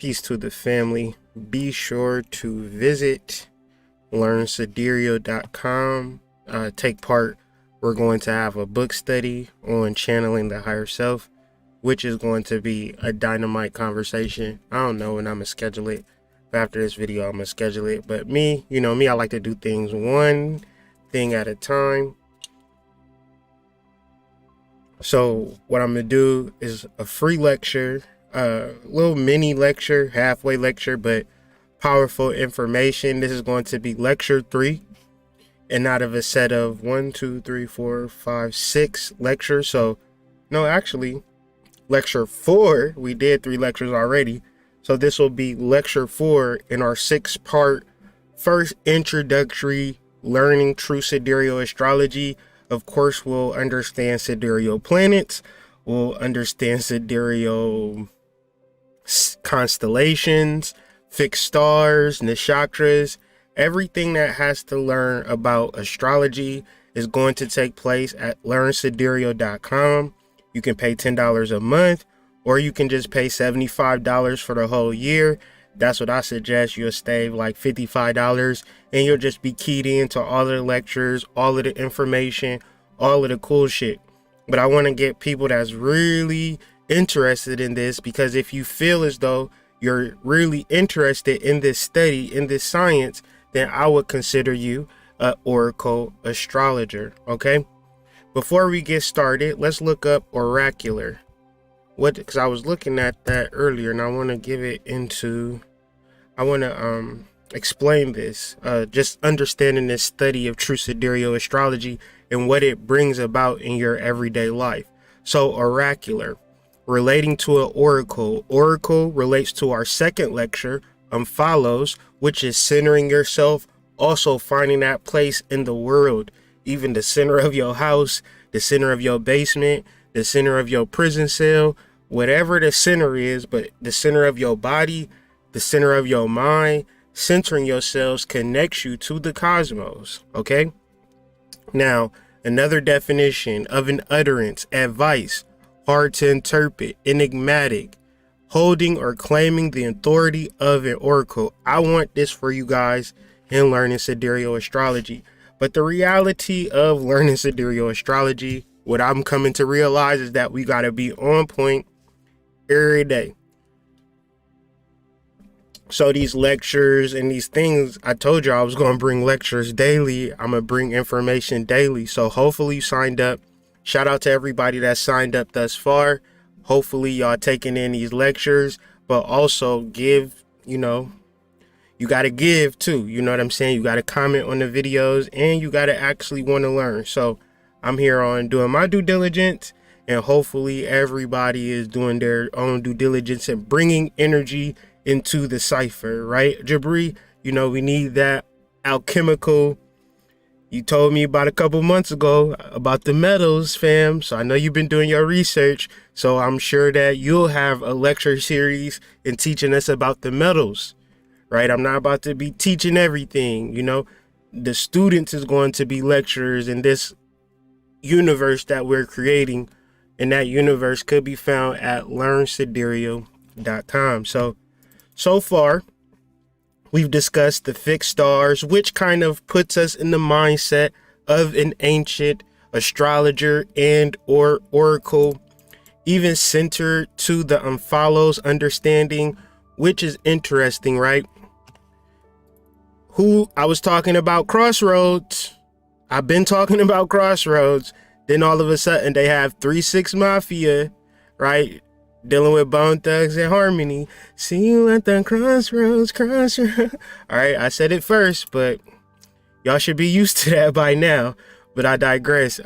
Peace to the family. Be sure to visit learnsidereal.com. Take part. We're going to have a book study on channeling the higher self, which is going to be a dynamite conversation. I don't know when I'm going to schedule it. But after this video, I'm going to schedule it. But me, I like to do things one thing at a time. So what I'm going to do is a free lecture, a little mini lecture, halfway lecture, but powerful information. This is going to be lecture 3 and out of a set of 6 lectures. So no, actually lecture 4, we did 3 lectures already. So this will be lecture 4 in our 6-part first introductory learning true sidereal astrology. Of course, we'll understand sidereal planets. We'll understand sidereal constellations, fixed stars, nakshatras. Everything that has to learn about astrology is going to take place at learnsidereal.com. You can pay $10 a month, or you can just pay $75 for the whole year. That's what I suggest. You'll save like $55 and you'll just be keyed into all of the lectures, all of the information, all of the cool shit. But I want to get people that's really interested in this, because if you feel as though you're really interested in this study, in this science, then I would consider you an oracle astrologer. Okay. Before we get started, let's look up Oracular. Because I was looking at that earlier and I want to explain this, just understanding this study of true sidereal astrology and what it brings about in your everyday life. So oracular, relating to an oracle. Oracle relates to our second lecture, follows, which is centering yourself, also finding that place in the world, even the center of your house, the center of your basement, the center of your prison cell, whatever the center is, but the center of your body, the center of your mind. Centering yourselves connects you to the cosmos. Okay. Now, another definition of an utterance, advice, hard to interpret, enigmatic, holding or claiming the authority of an oracle. I want this for you guys in learning sidereal astrology. But the reality of learning sidereal astrology, what I'm coming to realize, is that we got to be on point every day. So these lectures and these things, I told you I was going to bring lectures daily. I'm going to bring information daily. So hopefully you signed up. Shout out to everybody that signed up thus far. Hopefully y'all taking in these lectures, but also give, you got to give too. You know what I'm saying? You got to comment on the videos and you got to actually want to learn. So I'm here on doing my due diligence, and hopefully everybody is doing their own due diligence and bringing energy into the cipher, right? Jabri, we need that alchemical. You told me about a couple months ago about the metals, fam. So I know you've been doing your research. So I'm sure that you'll have a lecture series in teaching us about the metals, right? I'm not about to be teaching everything. The students is going to be lecturers in this universe that we're creating. And that universe could be found at learnsidereal.com. So far, we've discussed the fixed stars, which kind of puts us in the mindset of an ancient astrologer and or oracle, even centered to the follows understanding, which is interesting, right? I was talking about Crossroads. I've been talking about Crossroads. Then all of a sudden they have 3-6 Mafia, right? Dealing with Bone Thugs and Harmony. See you at the crossroads. All right, I said it first, but y'all should be used to that by now. But I digress.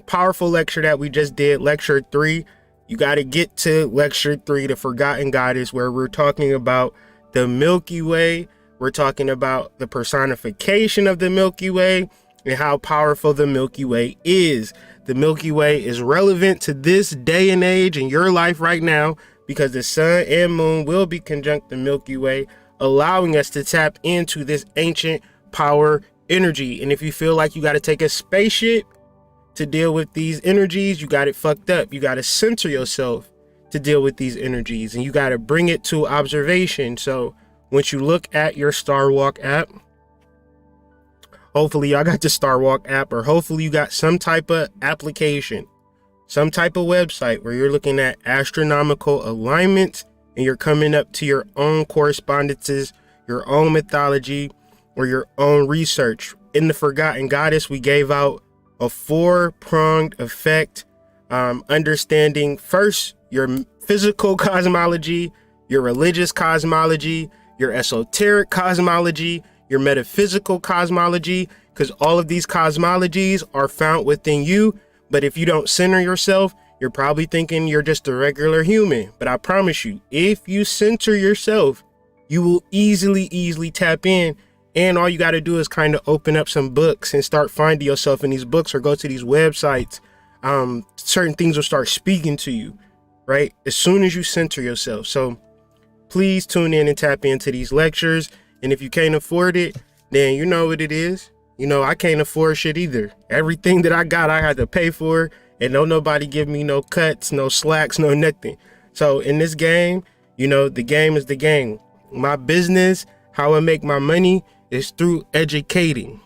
Powerful lecture that we just did, lecture 3. You got to get to lecture 3, the Forgotten Goddess, where we're talking about the Milky Way. We're talking about the personification of the Milky Way and how powerful the Milky Way is. The Milky Way is relevant to this day and age in your life right now, because the sun and moon will be conjunct the Milky Way, allowing us to tap into this ancient power energy. And if you feel like you got to take a spaceship to deal with these energies, you got it fucked up. You got to center yourself to deal with these energies, and you got to bring it to observation. So once you look at your Star Walk app, hopefully y'all got the Star Walk app, or hopefully you got some type of application, some type of website where you're looking at astronomical alignments and you're coming up to your own correspondences, your own mythology, or your own research. In the Forgotten Goddess, we gave out a 4-pronged effect, understanding first your physical cosmology, your religious cosmology, your esoteric cosmology, your metaphysical cosmology, because all of these cosmologies are found within you. But if you don't center yourself, you're probably thinking you're just a regular human. But I promise you, if you center yourself, you will easily tap in. And all you got to do is kind of open up some books and start finding yourself in these books, or go to these websites. Certain things will start speaking to you, right? As soon as you center yourself. So please tune in and tap into these lectures. And if you can't afford it, then you know what it is. You know, I can't afford shit either. Everything that I got, I had to pay for, and don't nobody give me no cuts, no slacks, no nothing. So in this game, you know, the game is the game. My business, how I make my money, is through educating.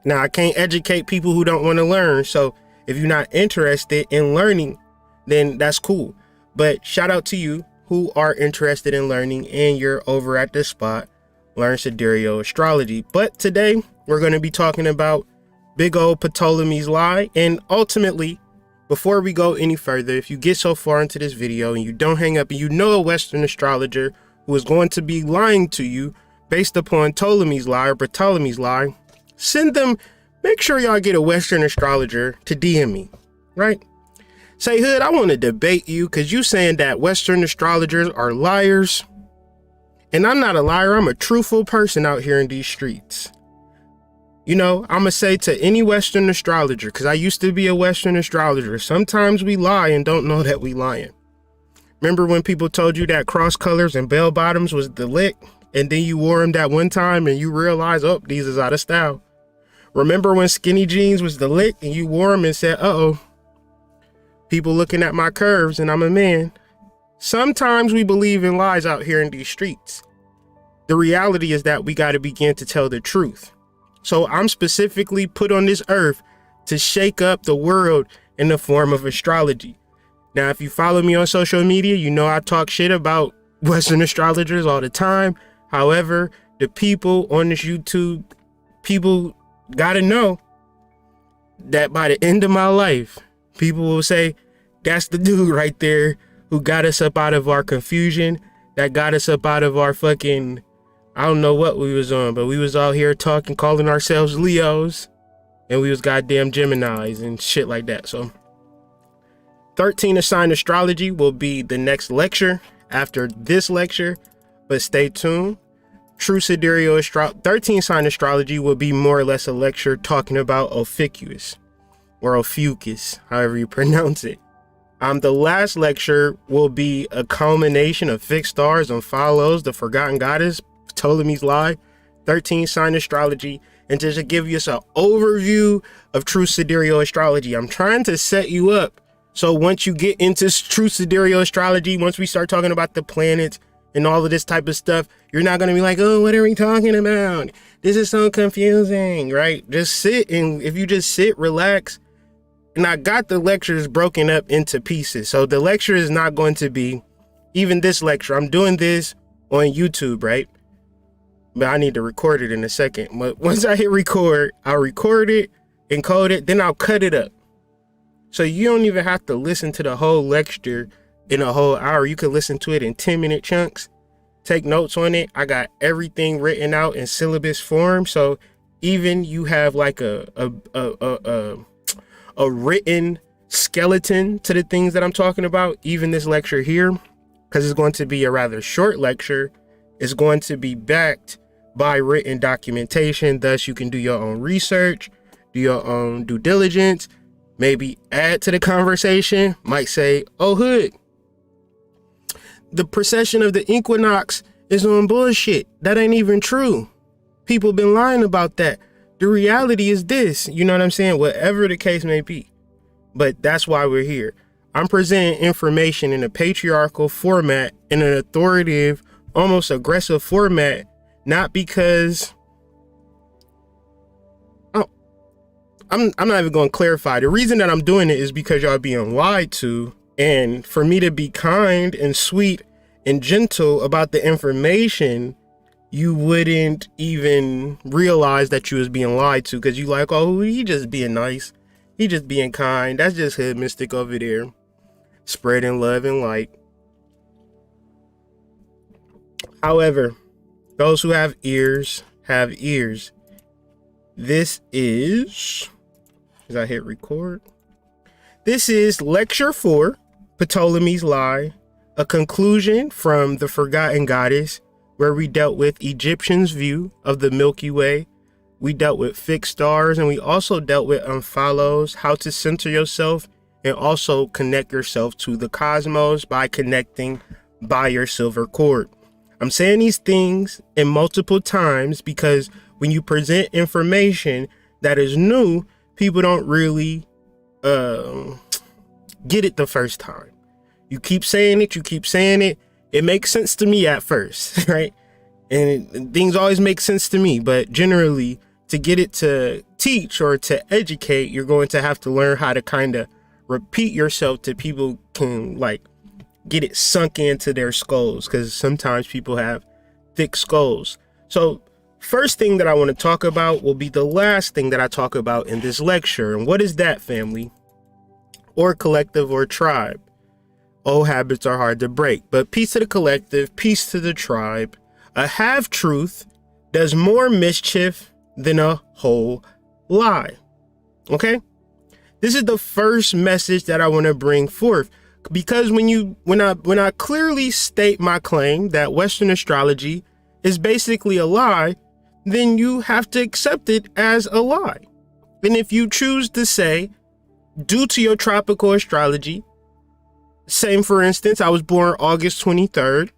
Now, I can't educate people who don't want to learn. So if you're not interested in learning, then that's cool. But shout out to you who are interested in learning and you're over at this spot, Learn Sidereal Astrology. But today we're going to be talking about big old Ptolemy's lie. And ultimately, before we go any further, if you get so far into this video and you don't hang up and you know a Western astrologer who is going to be lying to you based upon Ptolemy's lie or Ptolemy's lie, send them, make sure y'all get a Western astrologer to DM me, right? Say, Hood, I want to debate you because you saying that Western astrologers are liars. And I'm not a liar. I'm a truthful person out here in these streets. You know, I'm going to say to any Western astrologer, because I used to be a Western astrologer, sometimes we lie and don't know that we lying. Remember when people told you that cross colors and bell bottoms was the lick, and then you wore them that one time and you realized, oh, these is out of style. Remember when skinny jeans was the lick and you wore them and said, uh-oh, people looking at my curves and I'm a man. Sometimes we believe in lies out here in these streets. The reality is that we got to begin to tell the truth. So I'm specifically put on this earth to shake up the world in the form of astrology. Now, if you follow me on social media, you know I talk shit about Western astrologers all the time. However, the people on this YouTube, people got to know that by the end of my life, people will say, that's the dude right there who got us up out of our confusion, that got us up out of our fucking, I don't know what we was on, but we was out here talking, calling ourselves Leos, and we was goddamn Geminis and shit like that. So 13 assigned astrology will be the next lecture after this lecture, but stay tuned. True Sidereal 13 sign astrology will be more or less a lecture talking about Ophiuchus or Ophiuchus, however you pronounce it. The last lecture will be a culmination of fixed stars and follows the Forgotten Goddess, Ptolemy's lie, 13 sign astrology, and just to give you an overview of true sidereal astrology. I'm trying to set you up so once you get into true sidereal astrology, once we start talking about the planets and all of this type of stuff, you're not going to be like, oh, what are we talking about? This is so confusing, right? Just sit, and if you just sit, relax. And I got the lectures broken up into pieces. So the lecture is not going to be, even this lecture, I'm doing this on YouTube, right? But I need to record it in a second. But once I hit record, I'll record it, encode it, then I'll cut it up. So you don't even have to listen to the whole lecture in a whole hour. You can listen to it in 10-minute chunks. Take notes on it. I got everything written out in syllabus form. So even you have like a written skeleton to the things that I'm talking about, even this lecture here, because it's going to be a rather short lecture, is going to be backed by written documentation. Thus, you can do your own research, do your own due diligence, maybe add to the conversation, might say, oh, Hood, the precession of the equinox is on bullshit. That ain't even true. People been lying about that. The reality is this, you know what I'm saying? Whatever the case may be. But that's why we're here. I'm presenting information in a patriarchal format, in an authoritative, almost aggressive format, not because I'm not even going to clarify. The reason that I'm doing it is because y'all being lied to, and for me to be kind and sweet and gentle about the information, you wouldn't even realize that you was being lied to, because you like, oh, he just being nice, he just being kind, that's just hood mystic over there spreading love and light. However, those who have ears have ears. This is, as I hit record, this is lecture 4, Ptolemy's Lie, a conclusion from The Forgotten Goddess, where we dealt with Egyptians' view of the Milky Way. We dealt with fixed stars, and we also dealt with Omphalos, how to center yourself and also connect yourself to the cosmos by connecting by your silver cord. I'm saying these things in multiple times because when you present information that is new, people don't really get it the first time. You keep saying it, it makes sense to me at first, right? And things always make sense to me, but generally to get it to teach or to educate, you're going to have to learn how to kind of repeat yourself to people can like get it sunk into their skulls, because sometimes people have thick skulls. So first thing that I want to talk about will be the last thing that I talk about in this lecture. And what is that, family? Or collective or tribe. Old habits are hard to break, but peace to the collective, peace to the tribe. A half-truth does more mischief than a whole lie. Okay? This is the first message that I want to bring forth, because when I clearly state my claim that Western astrology is basically a lie, then you have to accept it as a lie. And if you choose to say, due to your tropical astrology, same for instance, I was born August 23rd,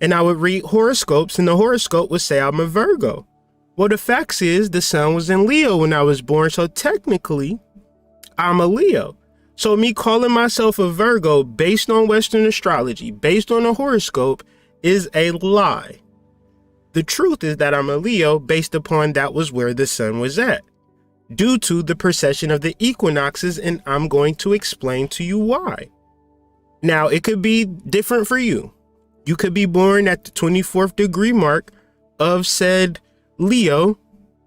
and I would read horoscopes, and the horoscope would say I'm a Virgo. Well, the facts is the sun was in Leo when I was born, so technically I'm a Leo. So me calling myself a Virgo based on Western astrology, based on a horoscope, is a lie. The truth is that I'm a Leo based upon that was where the sun was at, due to the precession of the equinoxes, and I'm going to explain to you why. Now, it could be different for you. You could be born at the 24th degree mark of said Leo,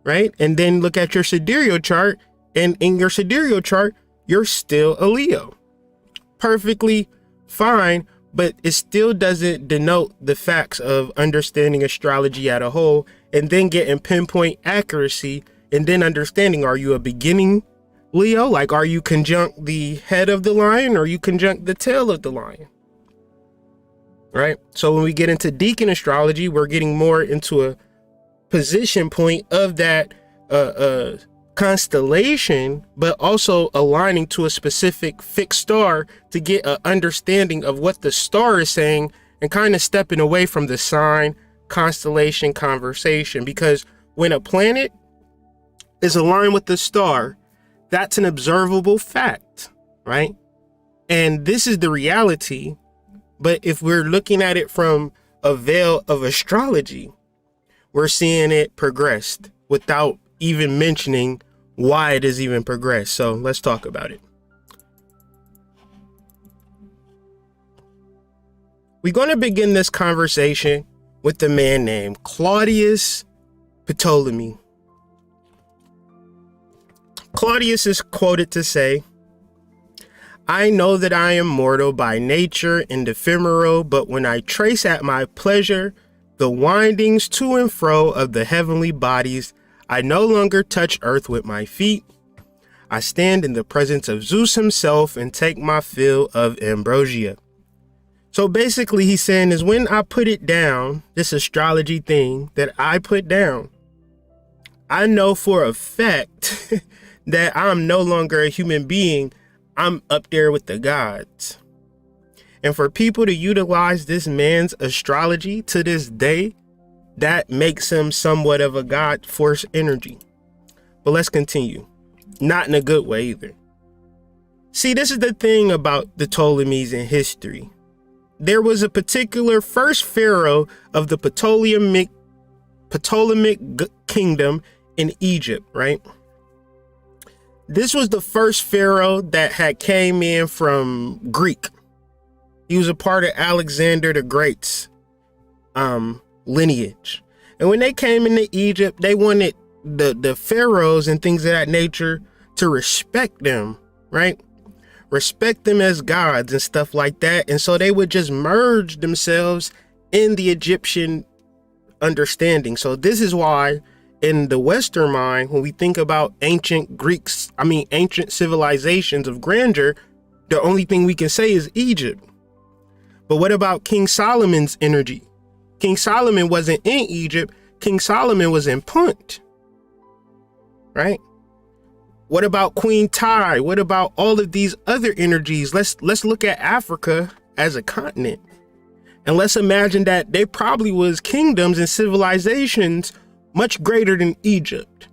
right? And then look at your sidereal chart, and in your sidereal chart, you're still a Leo. Perfectly fine, but it still doesn't denote the facts of understanding astrology as a whole, and then getting pinpoint accuracy, and then understanding, are you a beginning Leo? Like, are you conjunct the head of the lion, or you conjunct the tail of the lion? Right? So when we get into deacon astrology, we're getting more into a position point of that constellation, but also aligning to a specific fixed star to get an understanding of what the star is saying, and kind of stepping away from the sign constellation conversation. Because when a planet is aligned with the star, that's an observable fact, right? And this is the reality. But if we're looking at it from a veil of astrology, we're seeing it progressed without even mentioning why it is even progressed. So let's talk about it. We're going to begin this conversation with a man named Claudius Ptolemy. Claudius is quoted to say, "I know that I am mortal by nature and ephemeral, but when I trace at my pleasure the windings to and fro of the heavenly bodies, I no longer touch earth with my feet. I stand in the presence of Zeus himself and take my fill of ambrosia." So basically he's saying is, when I put it down, this astrology thing that I put down, I know for a fact that I'm no longer a human being. I'm up there with the gods. And for people to utilize this man's astrology to this day, that makes him somewhat of a god force energy. But let's continue. Not in a good way either. See, this is the thing about the Ptolemies in history. There was a particular first pharaoh of the Ptolemaic kingdom in Egypt, right? This was the first pharaoh that had came in from Greek. He was a part of Alexander the Great's lineage. And when they came into Egypt, they wanted the pharaohs and things of that nature to respect them, right? Respect them as gods and stuff like that. And so they would just merge themselves in the Egyptian understanding. So this is why in the Western mind, when we think about ancient civilizations of grandeur, the only thing we can say is Egypt. But what about King Solomon's energy? King Solomon wasn't in Egypt. King Solomon was in Punt, right? What about Queen Ty? What about all of these other energies? Let's look at Africa as a continent. And let's imagine that they probably was kingdoms and civilizations much greater than Egypt.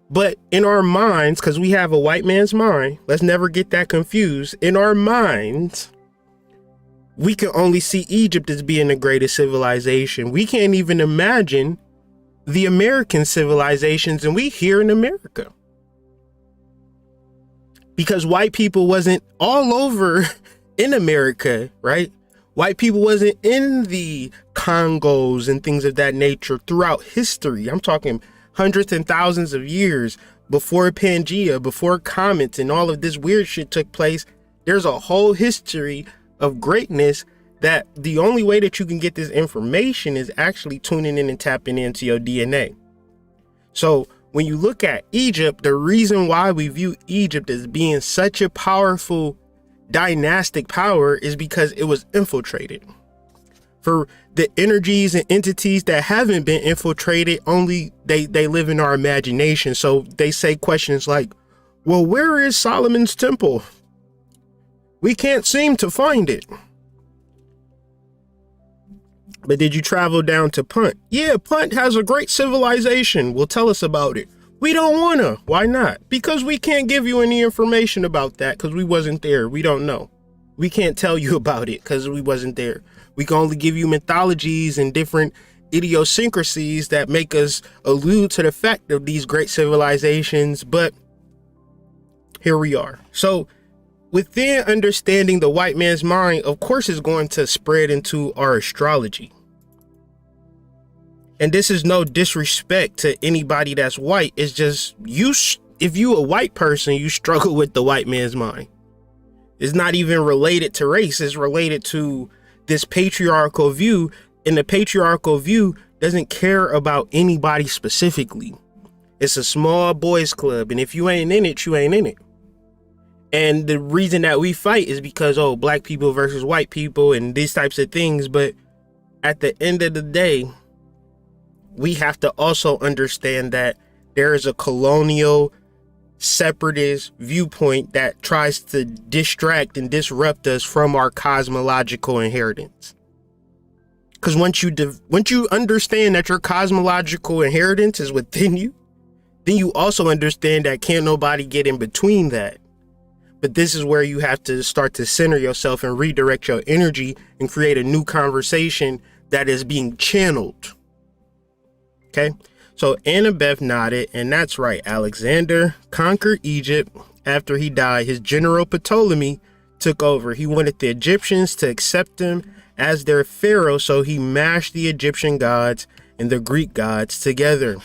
But in our minds, because we have a white man's mind, let's never get that confused. In our minds, we can only see Egypt as being the greatest civilization. We can't even imagine the American civilizations, and we here in America. Because white people wasn't all over in America, right? White people wasn't in the Congos and things of that nature throughout history. I'm talking hundreds and thousands of years before Pangea, before comets and all of this weird shit took place. There's a whole history of greatness that the only way that you can get this information is actually tuning in and tapping into your DNA. So when you look at Egypt, the reason why we view Egypt as being such a powerful dynastic power is because it was infiltrated. For the energies and entities that haven't been infiltrated, only they live in our imagination. So they say questions like, well, where is Solomon's temple? We can't seem to find it. But did you travel down to Punt? Yeah, Punt has a great civilization. Well, tell us about it. We don't want to. Why not? Because we can't give you any information about that because we wasn't there. We don't know. We can't tell you about it because we wasn't there. We can only give you mythologies and different idiosyncrasies that make us allude to the fact of these great civilizations. But here we are. So within understanding the white man's mind, of course, is going to spread into our astrology. And this is no disrespect to anybody that's white. It's just if you a white person, you struggle with the white man's mind. It's not even related to race. It's related to this patriarchal view. And the patriarchal view doesn't care about anybody specifically. It's a small boys club. And if you ain't in it, you ain't in it. And the reason that we fight is because, oh, black people versus white people and these types of things. But at the end of the day, we have to also understand that there is a colonial separatist viewpoint that tries to distract and disrupt us from our cosmological inheritance. Because once you understand that your cosmological inheritance is within you, then you also understand that can't nobody get in between that. But this is where you have to start to center yourself and redirect your energy and create a new conversation that is being channeled. Okay, so Annabeth nodded, and that's right. Alexander conquered Egypt. After he died, his general Ptolemy took over. He wanted the Egyptians to accept him as their pharaoh, so he mashed the Egyptian gods and the Greek gods together.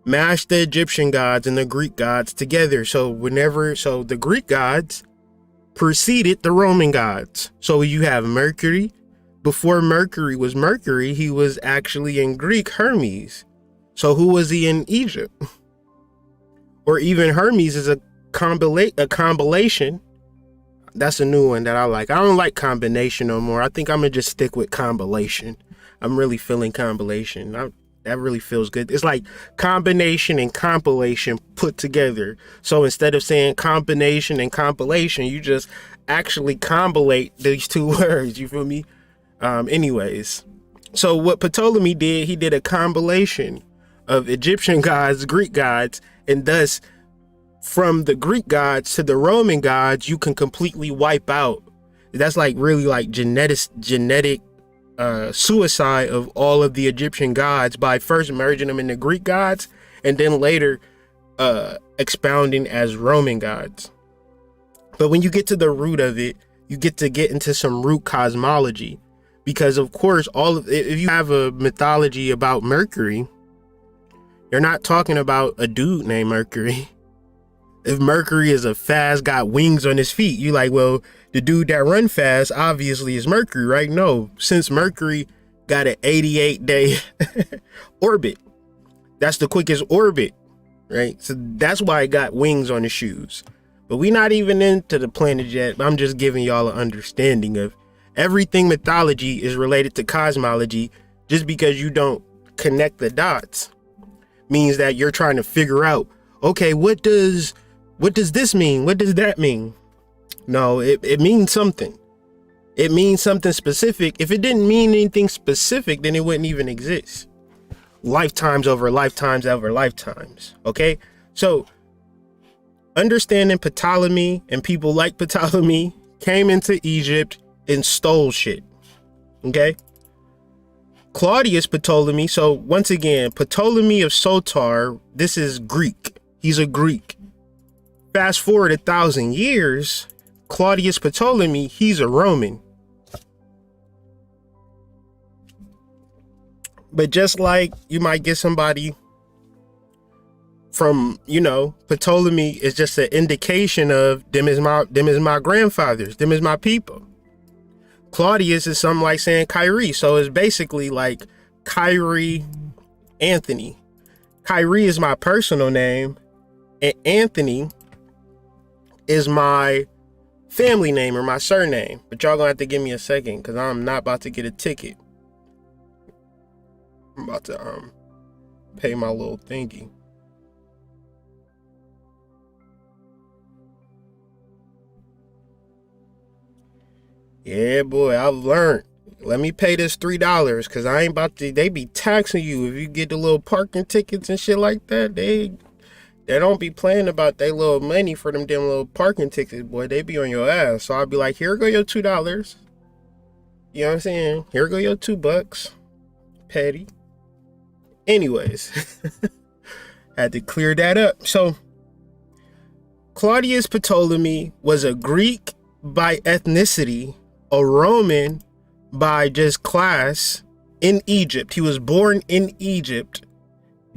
Mashed the Egyptian gods and the Greek gods together. So the Greek gods preceded the Roman gods. So you have Mercury. Before Mercury was Mercury, he was actually in Greek Hermes. So who was he in Egypt? Or even Hermes is a combination. That's a new one that I like. I don't like combination no more. I think I'm gonna just stick with combination. I'm really feeling combination. That really feels good. It's like combination and compilation put together. So instead of saying combination and compilation, you just actually combinate these two words. You feel me? Anyways, so what Ptolemy did, he did a compilation of Egyptian gods, Greek gods, and thus from the Greek gods to the Roman gods, you can completely wipe out. That's like really like genetic suicide of all of the Egyptian gods by first merging them into Greek gods and then later expounding as Roman gods. But when you get to the root of it, you get into some root cosmology, because of course if you have a mythology about Mercury, you're not talking about a dude named Mercury. If Mercury is a fast, got wings on his feet, you like, well, the dude that run fast obviously is Mercury, right? No, since Mercury got an 88-day orbit, that's the quickest orbit, right? So that's why it got wings on the shoes. But we're not even into the planet yet. I'm just giving y'all an understanding of everything mythology is related to cosmology. Just because you don't connect the dots means that you're trying to figure out, okay, what does this mean? What does that mean? No, it means something. It means something specific. If it didn't mean anything specific, then it wouldn't even exist. Lifetimes over lifetimes over lifetimes. Okay? So understanding Ptolemy and people like Ptolemy came into Egypt and stole shit. Okay? Claudius Ptolemy. So once again, Ptolemy of Sotar, this is Greek. He's a Greek. Fast forward 1,000 years, Claudius Ptolemy, he's a Roman. But just like you might get somebody from, Ptolemy is just an indication of them is my grandfathers, them is my people. Claudius is something like saying Kyrie. So it's basically like Kyrie Anthony. Kyrie is my personal name, and Anthony is my family name or my surname. But y'all gonna have to give me a second because I'm not about to get a ticket. I'm about to pay my little thingy. Yeah, boy, I've learned. Let me pay this $3 because I ain't about to. They be taxing you if you get the little parking tickets and shit like that. They don't be playing about their little money for them damn little parking tickets, boy. They be on your ass. So I'll be like, here go your $2. You know what I'm saying? Here go your $2. Petty. Anyways, had to clear that up. So Claudius Ptolemy was a Greek by ethnicity, a Roman by just class in Egypt. He was born in Egypt,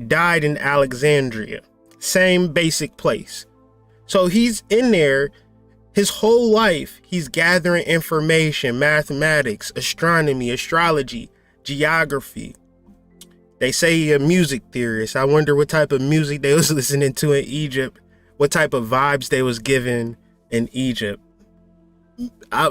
died in Alexandria. Same basic place. So he's in there his whole life. He's gathering information, mathematics, astronomy, astrology, geography. They say he a music theorist. I wonder what type of music they was listening to in Egypt, what type of vibes they was given in Egypt.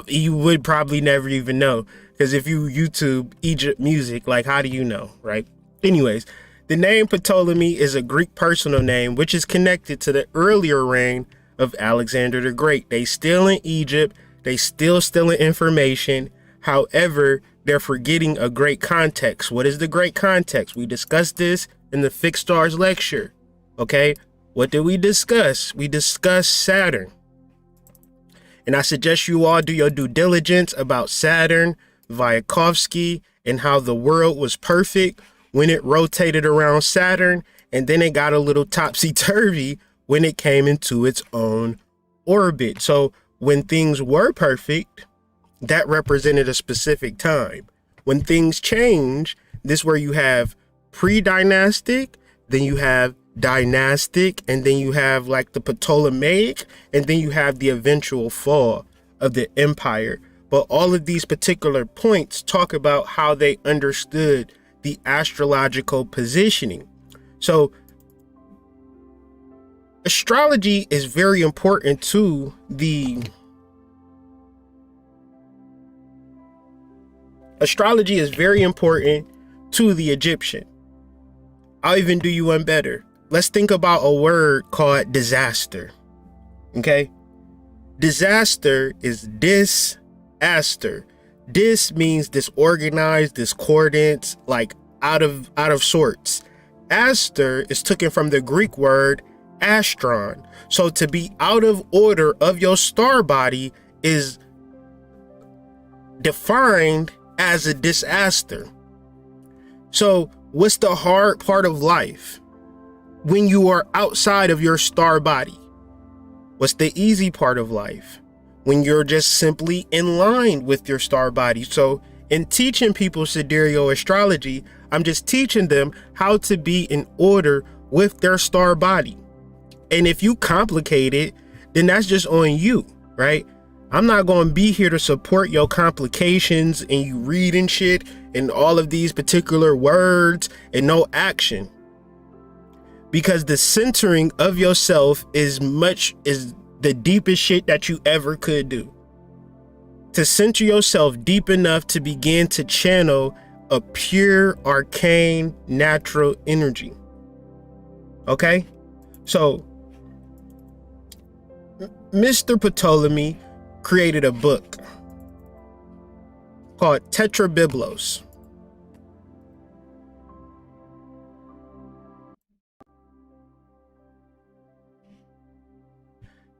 You would probably never even know, because if you YouTube Egypt music, like, how do you know, right? Anyways, the name Ptolemy is a Greek personal name, which is connected to the earlier reign of Alexander the Great. They still in Egypt. They still stealing information. However, they're forgetting a great context. What is the great context? We discussed this in the Fixed Stars lecture. Okay, what did we discuss? We discussed Saturn. And I suggest you all do your due diligence about Saturn, Vygotsky, and how the world was perfect when it rotated around Saturn, and then it got a little topsy-turvy when it came into its own orbit. So when things were perfect, that represented a specific time. When things change, this is where you have pre-dynastic, then you have dynastic, and then you have like the Ptolemaic, and then you have the eventual fall of the empire. But all of these particular points talk about how they understood the astrological positioning. So astrology is very important to the Egyptian. I'll even do you one better. Let's think about a word called disaster. Okay? Disaster is disaster. Dis means disorganized, discordant, like out of sorts. Aster is taken from the Greek word astron. So to be out of order of your star body is defined as a disaster. So what's the hard part of life? When you are outside of your star body. What's the easy part of life? When you're just simply in line with your star body. So in teaching people sidereal astrology, I'm just teaching them how to be in order with their star body. And if you complicate it, then that's just on you, right? I'm not going to be here to support your complications and you reading shit and all of these particular words and no action. Because the centering of yourself is the deepest shit that you ever could do. To center yourself deep enough to begin to channel a pure, arcane, natural energy. Okay? So, Mr. Ptolemy created a book called Tetrabiblos.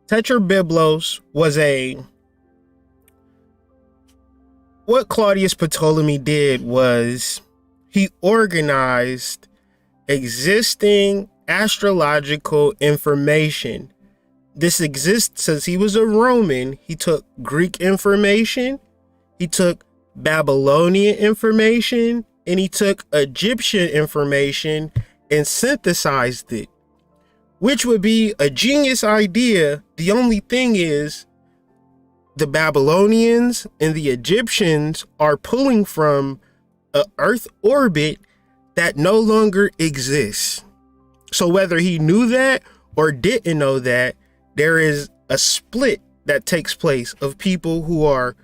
Tetrabiblos was what Claudius Ptolemy did was he organized existing astrological information. This exists since he was a Roman. He took Greek information, he took Babylonian information, and he took Egyptian information and synthesized it, which would be a genius idea. The only thing is the Babylonians and the Egyptians are pulling from an Earth orbit that no longer exists. So whether he knew that or didn't know that, there is a split that takes place of people who are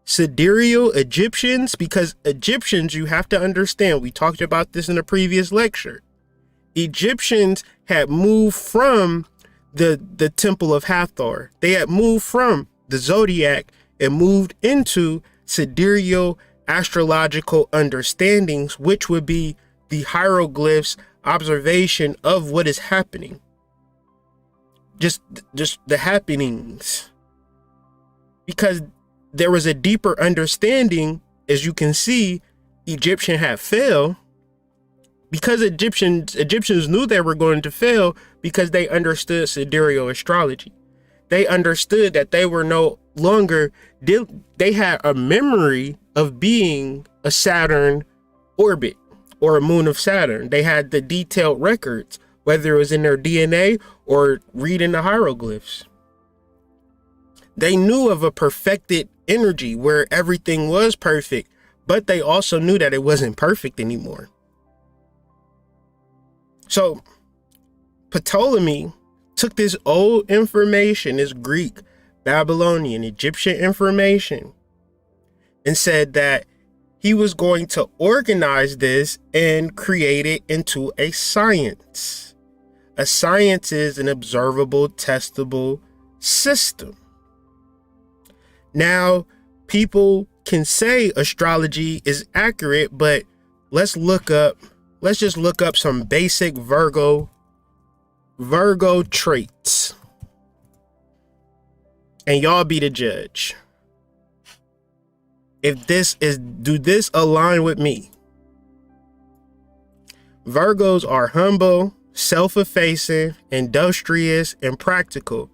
sidereal Egyptians, because Egyptians, you have to understand, we talked about this in a previous lecture. Egyptians had moved from the Temple of Hathor. They had moved from the zodiac and moved into sidereal astrological understandings, which would be the hieroglyphs observation of what is happening. Just the happenings. Because there was a deeper understanding, as you can see, Egyptian had failed. Because Egyptians knew they were going to fail because they understood sidereal astrology. They understood that they were no longer, they had a memory of being a Saturn orbit or a moon of Saturn. They had the detailed records, whether it was in their DNA or reading the hieroglyphs. They knew of a perfected energy where everything was perfect, but they also knew that it wasn't perfect anymore. So Ptolemy took this old information, this Greek, Babylonian, Egyptian information, and said that he was going to organize this and create it into a science. A science is an observable, testable system. Now, people can say astrology is accurate, but let's just look up some basic Virgo traits. And y'all be the judge. Do this align with me? Virgos are humble, self-effacing, industrious, and practical.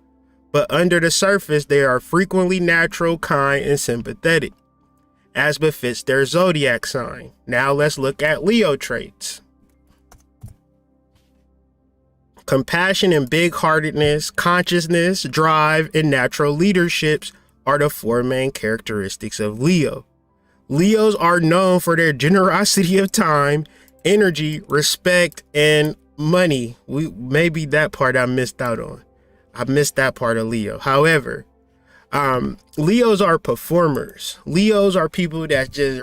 But under the surface, they are frequently natural, kind, and sympathetic, as befits their zodiac sign. Now let's look at Leo traits. Compassion and big-heartedness, consciousness, drive, and natural leaderships are the four main characteristics of Leo. Leos are known for their generosity of time, energy, respect, and money. Maybe that part I missed out on. I missed that part of Leo. However, Leos are performers. Leos are people that just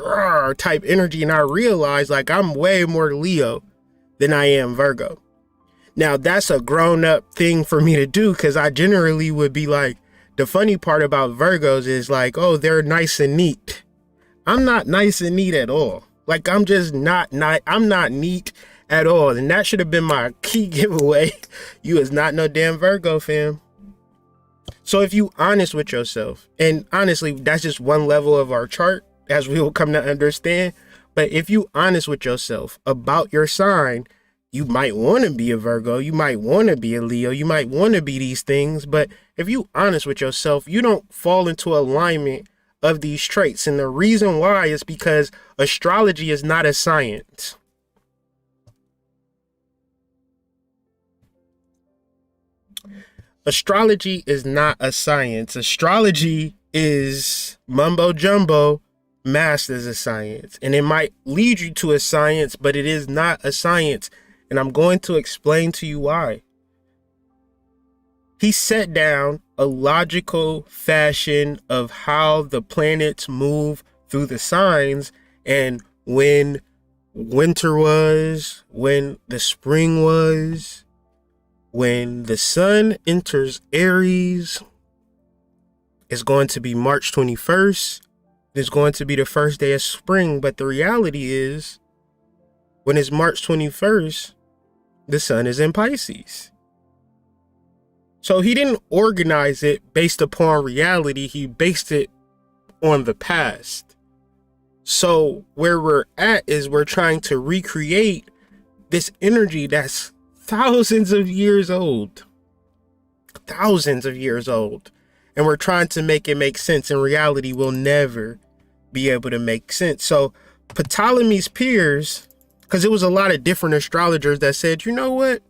type energy, and I realize like I'm way more Leo than I am Virgo. Now that's a grown up thing for me to do, because I generally would be like, the funny part about Virgos is like, oh, they're nice and neat. I'm not nice and neat at all. Like I'm just not I'm not neat at all. And that should have been my key giveaway. You is not no damn Virgo, fam. So if you honest with yourself, and honestly, that's just one level of our chart, as we will come to understand. But if you honest with yourself about your sign, you might want to be a Virgo, you might want to be a Leo, you might want to be these things. But if you honest with yourself, you don't fall into alignment of these traits. And the reason why is because astrology is not a science. Astrology is not a science. Astrology is mumbo jumbo masked as a science. And it might lead you to a science, but it is not a science. And I'm going to explain to you why. He set down a logical fashion of how the planets move through the signs, and when winter was, when the spring was, when the sun enters Aries, it's going to be March 21st. It's going to be the first day of spring. But the reality is, when it's March 21st, the sun is in Pisces. So he didn't organize it based upon reality. He based it on the past. So where we're at is we're trying to recreate this energy that's thousands of years old. Thousands of years old. And we're trying to make it make sense. In reality, we'll never be able to make sense. So Ptolemy's peers, because it was a lot of different astrologers that said, you know what?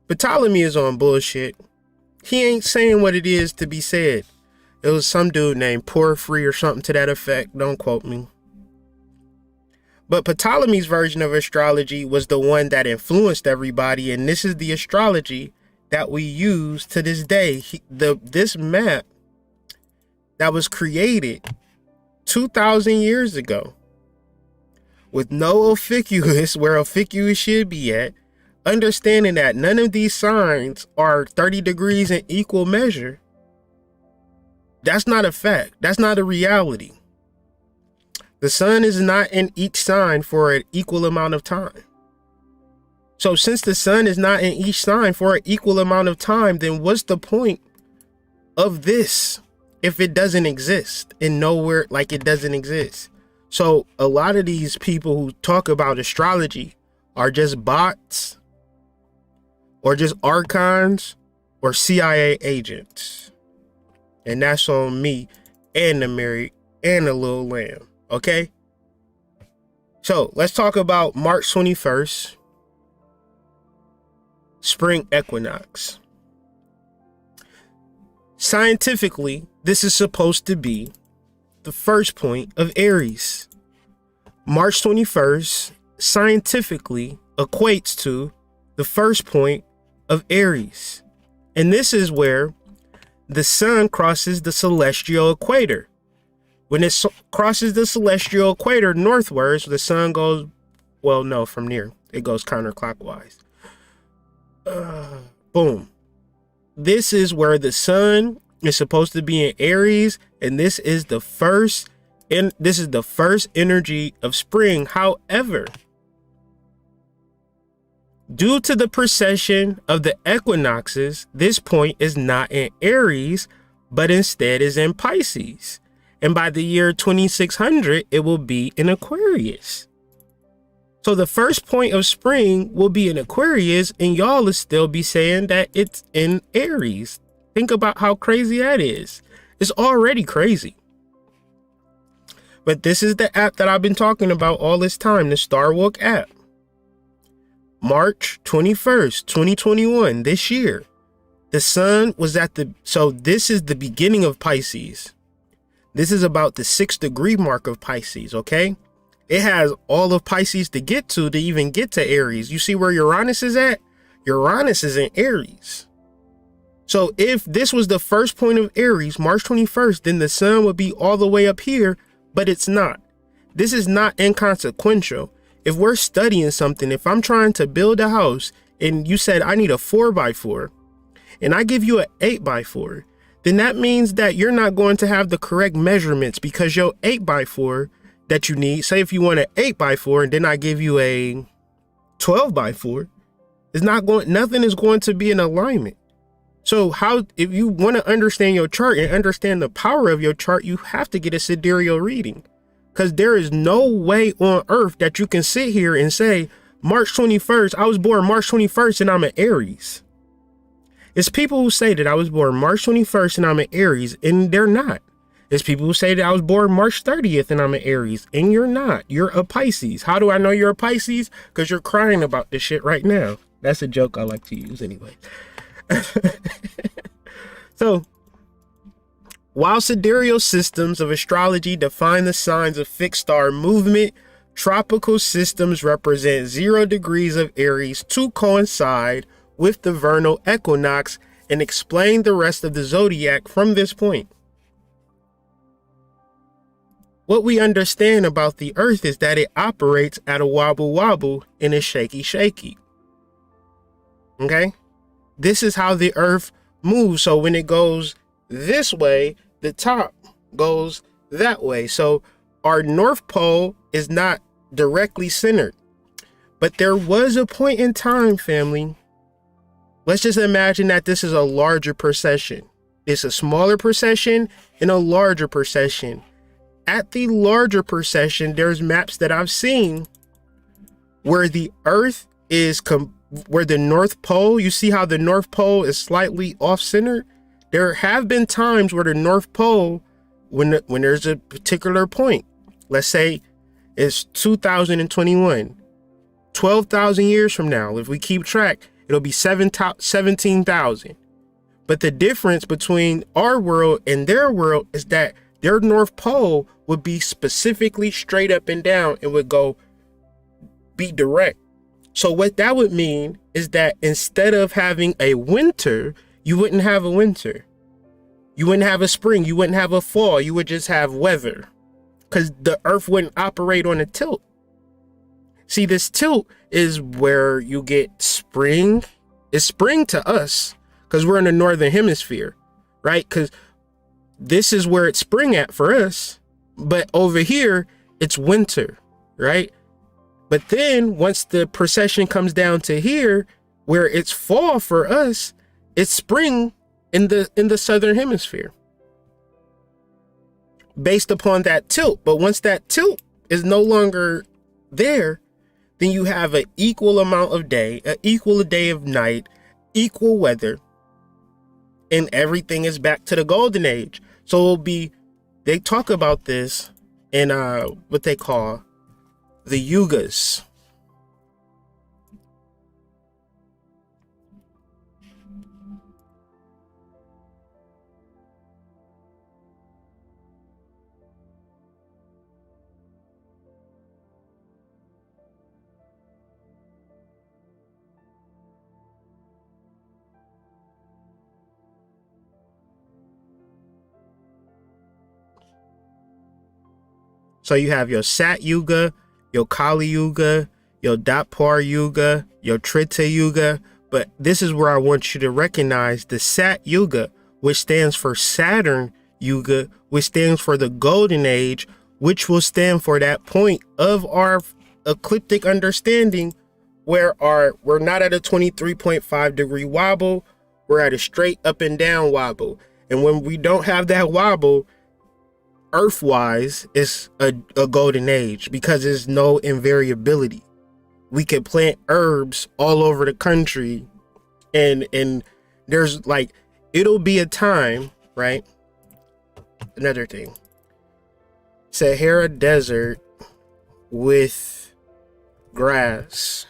Ptolemy is on bullshit. He ain't saying what it is to be said. It was some dude named Porphyry or something to that effect. Don't quote me. But Ptolemy's version of astrology was the one that influenced everybody. And this is the astrology that we use to this day. This map that was created 2,000 years ago with no ophiuchus where ophiuchus should be at, understanding that none of these signs are 30 degrees in equal measure. That's not a fact. That's not a reality. The sun is not in each sign for an equal amount of time. So since the sun is not in each sign for an equal amount of time, then what's the point of this if it doesn't exist and nowhere, like it doesn't exist? So a lot of these people who talk about astrology are just bots or just archons or CIA agents. And that's on me and the Mary and the little lamb. Okay. So let's talk about March 21st, spring equinox. Scientifically, this is supposed to be the first point of Aries. March 21st scientifically equates to the first point of Aries. And this is where the sun crosses the celestial equator. When it crosses the celestial equator northwards, the sun goes, well, no, from near. It goes counterclockwise. Boom. This is where the sun is supposed to be in Aries, and this is the first energy of spring. However, due to the precession of the equinoxes, this point is not in Aries, but instead is in Pisces. And by the year 2600, it will be in Aquarius. So the first point of spring will be in Aquarius, and y'all will still be saying that it's in Aries. Think about how crazy that is. It's already crazy. But this is the app that I've been talking about all this time, the Starwalk app. March 21st, 2021, this year. The sun was so this is the beginning of Pisces. This is about the 6th degree mark of Pisces, okay? It has all of Pisces to get to even get to Aries. You see where Uranus is at? Uranus is in Aries. So if this was the first point of Aries, March 21st, then the sun would be all the way up here, but it's not. This is not inconsequential. If we're studying something, if I'm trying to build a house and you said I need a 4x4 and I give you an 8x4, then that means that you're not going to have the correct measurements, because your 8x4 that you need, say if you want an 8x4 and then I give you a 12 by 4. It's not going, nothing is going to be in alignment. So how, if you want to understand your chart and understand the power of your chart, you have to get a sidereal reading, because there is no way on earth that you can sit here and say, March 21st, I was born March 21st and I'm an Aries. It's people who say that I was born March 21st and I'm an Aries, and they're not. It's people who say that I was born March 30th and I'm an Aries, and you're not. You're a Pisces. How do I know you're a Pisces? Because you're crying about this shit right now. That's a joke I like to use anyway. So, while sidereal systems of astrology define the signs of fixed star movement, tropical systems represent 0 degrees of Aries to coincide with the vernal equinox and explain the rest of the zodiac from this point. What we understand about the earth is that it operates at a wobble wobble and a shaky shaky. Okay? This is how the earth moves. So when it goes this way, the top goes that way. So our North Pole is not directly centered. But there was a point in time, family. Let's just imagine that this is a larger precession. It's a smaller precession and a larger precession. At the larger precession, there's maps that I've seen where the earth is where the North Pole, you see how the North Pole is slightly off center? There have been times where the North Pole, when there's a particular point, let's say it's 2021, 12,000 years from now, if we keep track, it'll be 17,000. But the difference between our world and their world is that their North Pole would be specifically straight up and down and would be direct. So what that would mean is that instead of having a winter, you wouldn't have a winter. You wouldn't have a spring. You wouldn't have a fall. You would just have weather, because the earth wouldn't operate on a tilt. See, this tilt is where you get spring. It's spring to us because we're in the northern hemisphere, right? Because this is where it's spring at for us. But over here, it's winter, right? But then once the precession comes down to here, where it's fall for us, it's spring in the southern hemisphere, based upon that tilt. But once that tilt is no longer there, then you have an equal amount of day, an equal day of night, equal weather, and everything is back to the golden age. So it'll be, they talk about this in what they call the yugas. So you have your Sat Yuga, your Kali Yuga, your Dwapar Yuga, your Treta Yuga. But this is where I want you to recognize the Sat Yuga, which stands for Saturn Yuga, which stands for the Golden Age, which will stand for that point of our ecliptic understanding where we're not at a 23.5 degree wobble, we're at a straight up and down wobble. And when we don't have that wobble, Earth-wise, it's a golden age because there's no invariability. We can plant herbs all over the country, and there's like, it'll be a time, right? Another thing, Sahara Desert with grass.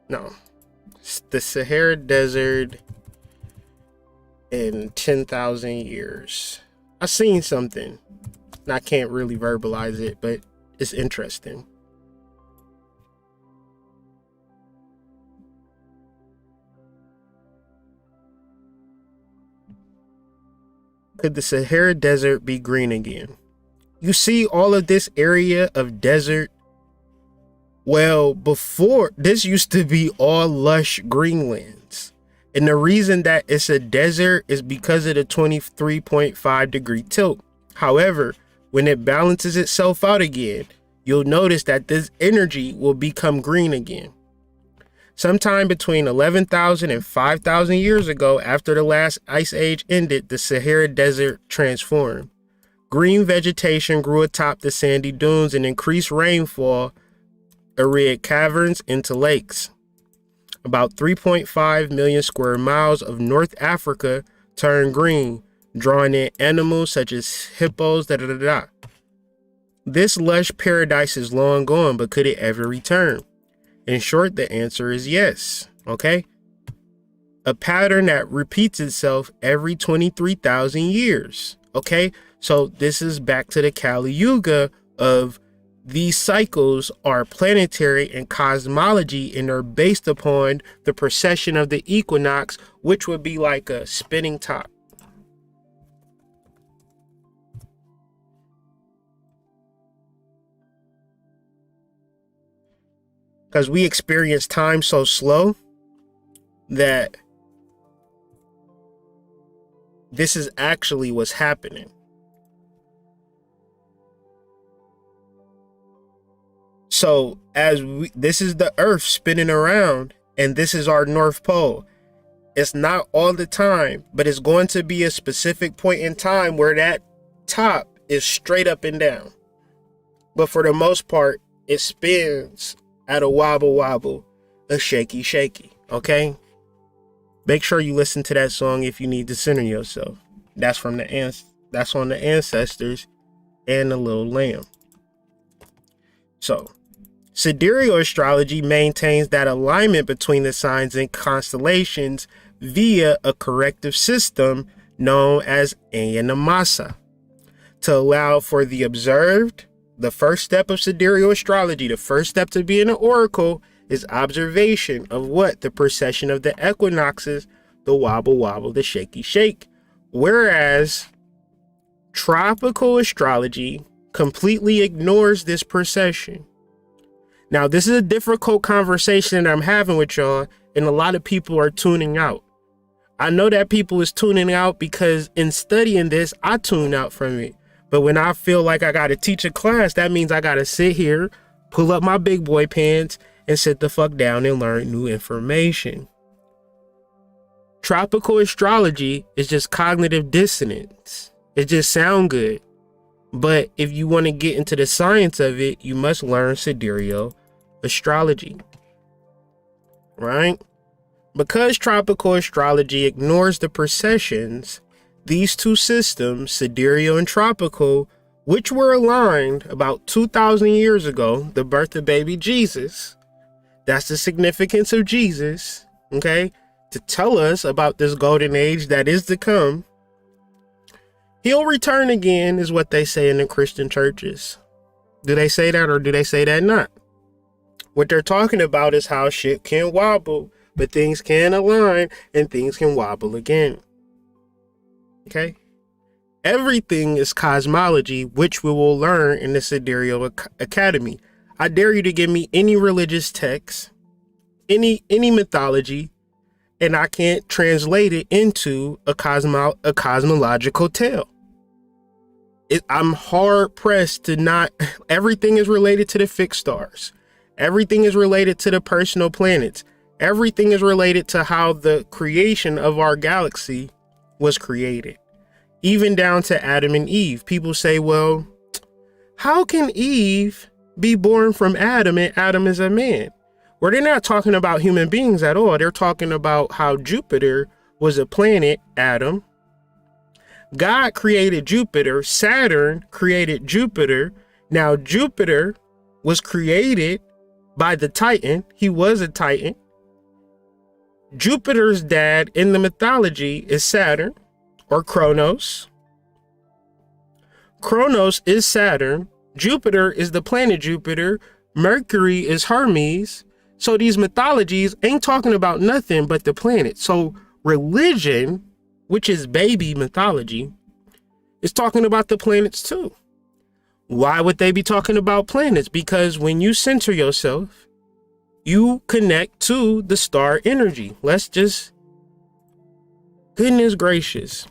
No, the Sahara Desert in 10,000 years. I seen something, and I can't really verbalize it, but it's interesting. Could the Sahara Desert be green again? You see all of this area of desert? Well, before, this used to be all lush greenlands. And the reason that it's a desert is because of the 23.5 degree tilt. However, when it balances itself out again, you'll notice that this energy will become green again. Sometime between 11,000 and 5,000 years ago, after the last ice age ended, the Sahara Desert transformed. Green vegetation grew atop the sandy dunes, and increased rainfall arid caverns into lakes. About 3.5 million square miles of North Africa turned green, drawing in animals such as hippos. This lush paradise is long gone, but could it ever return? In short, the answer is yes. Okay? A pattern that repeats itself every 23,000 years. Okay? So this is back to the Kali Yuga of these cycles are planetary and cosmology, and are based upon the precession of the equinox, which would be like a spinning top. Because we experience time so slow that this is actually what's happening. So this is the Earth spinning around, and this is our North Pole. It's not all the time, but it's going to be a specific point in time where that top is straight up and down. But for the most part, it spins at a wobble, a shaky, okay? Make sure you listen to that song if you need to center yourself. That's on the ancestors and the little lamb. So, sidereal astrology maintains that alignment between the signs and constellations via a corrective system known as Anamasa. To allow for the observed, the first step of sidereal astrology, the first step to being an oracle, is observation of what? The precession of the equinoxes, the wobble, the shake. Whereas tropical astrology completely ignores this precession. Now, this is a difficult conversation that I'm having with y'all, and a lot of people are tuning out. I know that people is tuning out because in studying this, I tune out from it. But when I feel like I got to teach a class, that means I got to sit here, pull up my big boy pants, and sit the fuck down and learn new information. Tropical astrology is just cognitive dissonance. It just sounds good. But if you want to get into the science of it, you must learn sidereal astrology. Right? Because tropical astrology ignores the precessions, these two systems, sidereal and tropical, which were aligned about 2,000 years ago, the birth of baby Jesus, that's the significance of Jesus, okay? To tell us about this golden age that is to come. He'll return again is what they say in the Christian churches. Do they say that or do they say that not? What they're talking about is how shit can wobble, but things can align and things can wobble again. Okay? Everything is cosmology, which we will learn in the Sidereal Academy. I dare you to give me any religious text, any mythology, and I can't translate it into a cosmological tale. I'm hard pressed to not. Everything is related to the fixed stars. Everything is related to the personal planets. Everything is related to how the creation of our galaxy was created. Even down to Adam and Eve. People say, well, how can Eve be born from Adam and Adam is a man? Well, they're not talking about human beings at all. They're talking about how Jupiter was a planet, Adam. God created Jupiter. Saturn created Jupiter. Now, Jupiter was created by the Titan. He was a Titan. Jupiter's dad in the mythology is Saturn or Kronos. Kronos is Saturn. Jupiter is the planet Jupiter. Mercury is Hermes. So these mythologies ain't talking about nothing but the planet. So religion, which is baby mythology, is talking about the planets too. Why would they be talking about planets? Because when you center yourself, you connect to the star energy. Let's just, goodness gracious.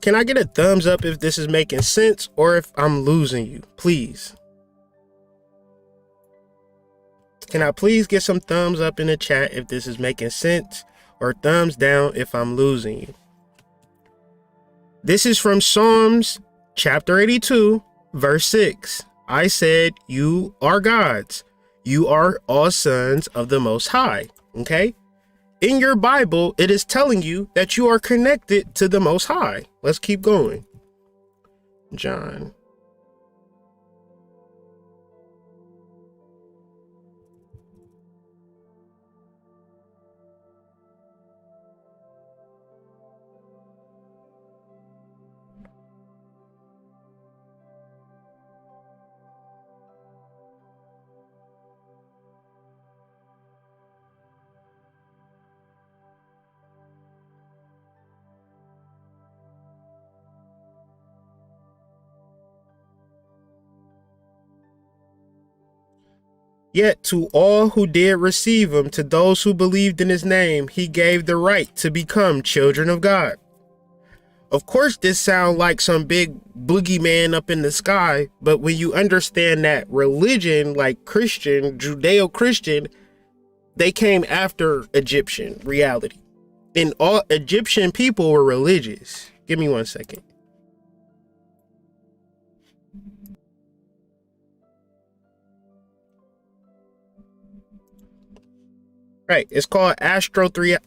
Can I get a thumbs up if this is making sense or if I'm losing you, please? Can I please get some thumbs up in the chat if this is making sense, or thumbs down if I'm losing you? This is from Psalms chapter 82, verse 6. I said, you are gods. You are all sons of the Most High. Okay? In your Bible, it is telling you that you are connected to the Most High. Let's keep going. John. Yet to all who did receive him, to those who believed in his name, he gave the right to become children of God. Of course, this sounds like some big boogeyman up in the sky, but when you understand that religion, like Christian, Judeo-Christian, they came after Egyptian reality. And all Egyptian people were religious. Give me 1 second. Right, it's called astrotheology.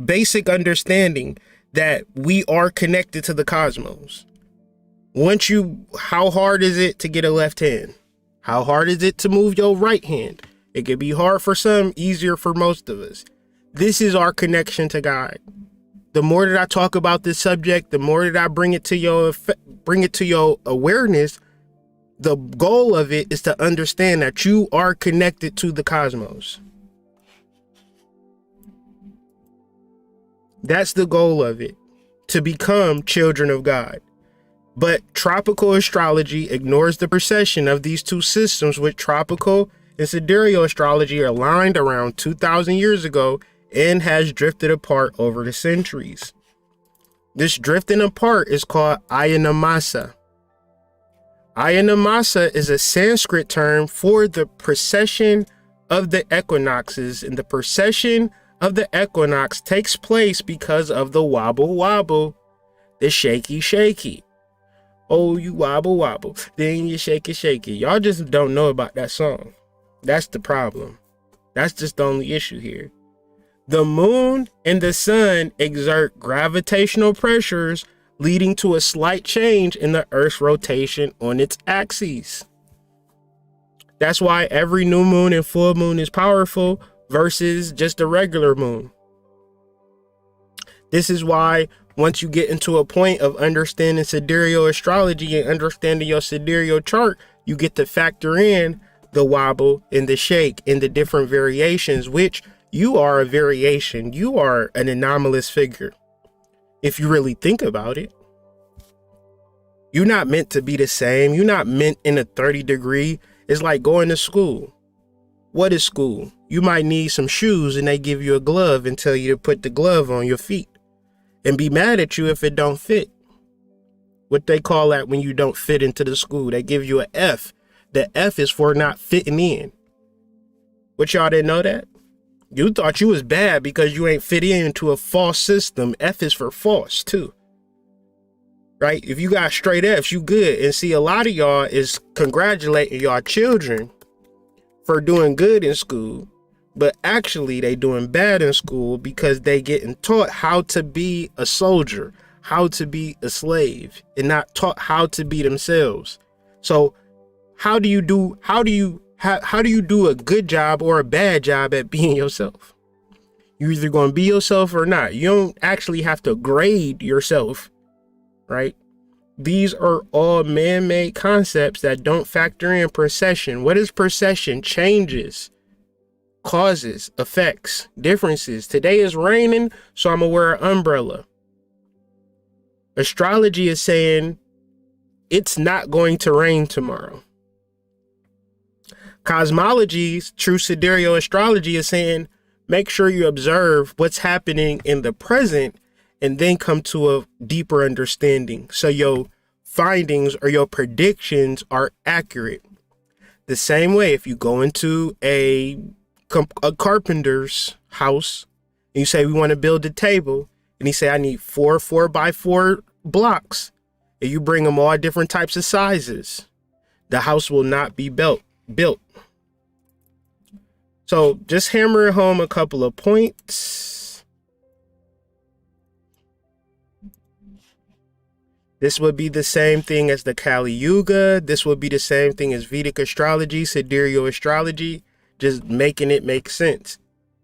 Basic understanding that we are connected to the cosmos. How hard is it to get a left hand? How hard is it to move your right hand? It could be hard for some, easier for most of us. This is our connection to God. The more that I talk about this subject, the more that I bring it to your awareness. The goal of it is to understand that you are connected to the cosmos. That's the goal of it, to become children of God. But tropical astrology ignores the precession of these two systems, which tropical and sidereal astrology are aligned around 2,000 years ago and has drifted apart over the centuries. This drifting apart is called ayanamasa. Ayanamasa is a Sanskrit term for the precession of the equinoxes, and the precession of the equinox takes place because of the wobble wobble, the shaky shaky. Oh, you wobble wobble, then you shake it shaky. Y'all just don't know about that song. That's the problem. That's just the only issue here. The moon and the sun exert gravitational pressures, leading to a slight change in the Earth's rotation on its axes. That's why every new moon and full moon is powerful versus just a regular moon. This is why once you get into a point of understanding sidereal astrology and understanding your sidereal chart, you get to factor in the wobble and the shake and the different variations, which you are a variation. You are an anomalous figure. If you really think about it, you're not meant to be the same. You're not meant in a 30-degree. It's like going to school. What is school? You might need some shoes and they give you a glove and tell you to put the glove on your feet and be mad at you if it don't fit. What they call that when you don't fit into the school, they give you an F. The F is for not fitting in. What, y'all didn't know that? You thought you was bad because you ain't fit into a false system. F is for false too. Right? If you got straight F's, you good. And see, a lot of y'all is congratulating y'all children for doing good in school, but actually they doing bad in school because they getting taught how to be a soldier, how to be a slave, and not taught how to be themselves. So how do you do a good job or a bad job at being yourself? You're either going to be yourself or not. You don't actually have to grade yourself, right? These are all man-made concepts that don't factor in precession. What is precession? Changes, causes, effects, differences. Today is raining, so I'm gonna wear an umbrella. Astrology is saying it's not going to rain tomorrow. Cosmology's true sidereal astrology is saying make sure you observe what's happening in the present and then come to a deeper understanding. So your findings or your predictions are accurate. The same way, if you go into a carpenter's house and you say, we want to build a table, and he say, I need 4x4 blocks, and you bring them all different types of sizes, the house will not be built. So just hammer home a couple of points. This would be the same thing as the Kali Yuga. This would be the same thing as Vedic astrology, Sidereal astrology, just making it make sense.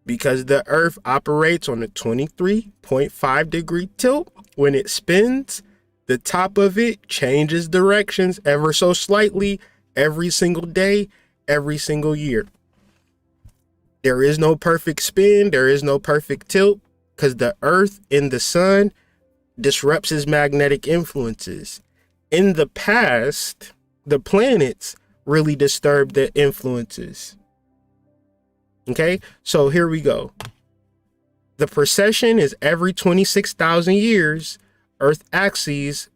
Because the earth operates on a 23.5 degree tilt. When it spins, the top of it changes directions ever so slightly every single day, every single year. There is no perfect spin. There is no perfect tilt, because the earth and the sun disrupts its magnetic influences. In the past, the planets really disturbed the influences. Okay, so here we go. The precession is every 26,000 years, Earth axis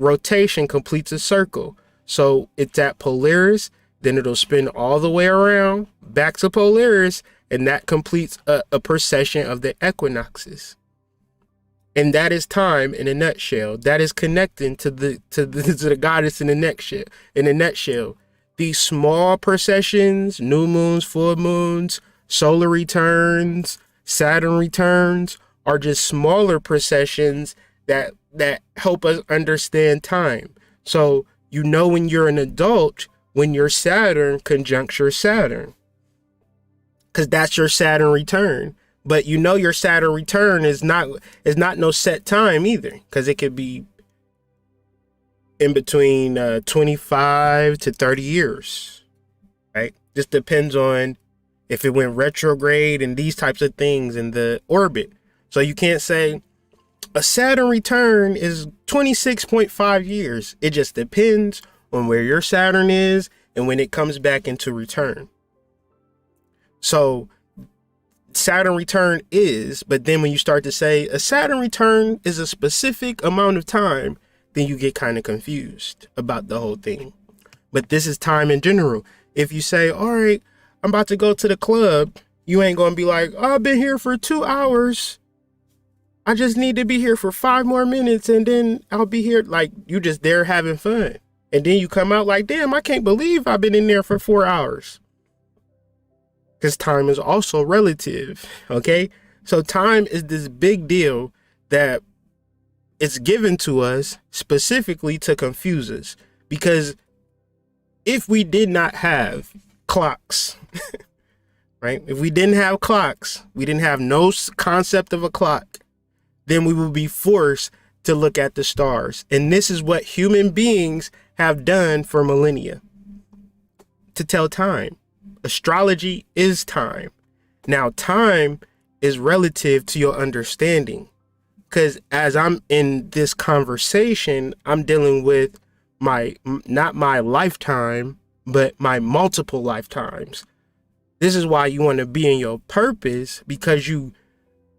rotation completes a circle. So it's at Polaris, then it'll spin all the way around back to Polaris, and that completes a precession of the equinoxes. And that is time in a nutshell. That is connecting to the goddess in a nutshell. In a nutshell, these small precessions, new moons, full moons, solar returns, Saturn returns, are just smaller precessions that help us understand time. So you know when you're an adult, when your Saturn conjuncts your Saturn, because that's your Saturn return. But you know your Saturn return is not no set time either, because it could be in between 25 to 30 years, right? Just depends on if it went retrograde and these types of things in the orbit. So you can't say a Saturn return is 26.5 years. It just depends on where your Saturn is and when it comes back into return. So Saturn return is, but then when you start to say a Saturn return is a specific amount of time, then you get kind of confused about the whole thing. But this is time in general. If you say, all right, I'm about to go to the club, you ain't going to be like, oh, I've been here for 2 hours. I just need to be here for 5 more minutes and then I'll be here. Like, you just there having fun. And then you come out like, damn, I can't believe I've been in there for 4 hours. Because time is also relative, okay? So time is this big deal that it's given to us specifically to confuse us. Because if we did not have clocks, right? If we didn't have clocks, we didn't have no concept of a clock, then we would be forced to look at the stars. And this is what human beings have done for millennia, to tell time. Astrology is time. Now, time is relative to your understanding, because as I'm in this conversation, I'm dealing with not my lifetime, but my multiple lifetimes. This is why you want to be in your purpose, because you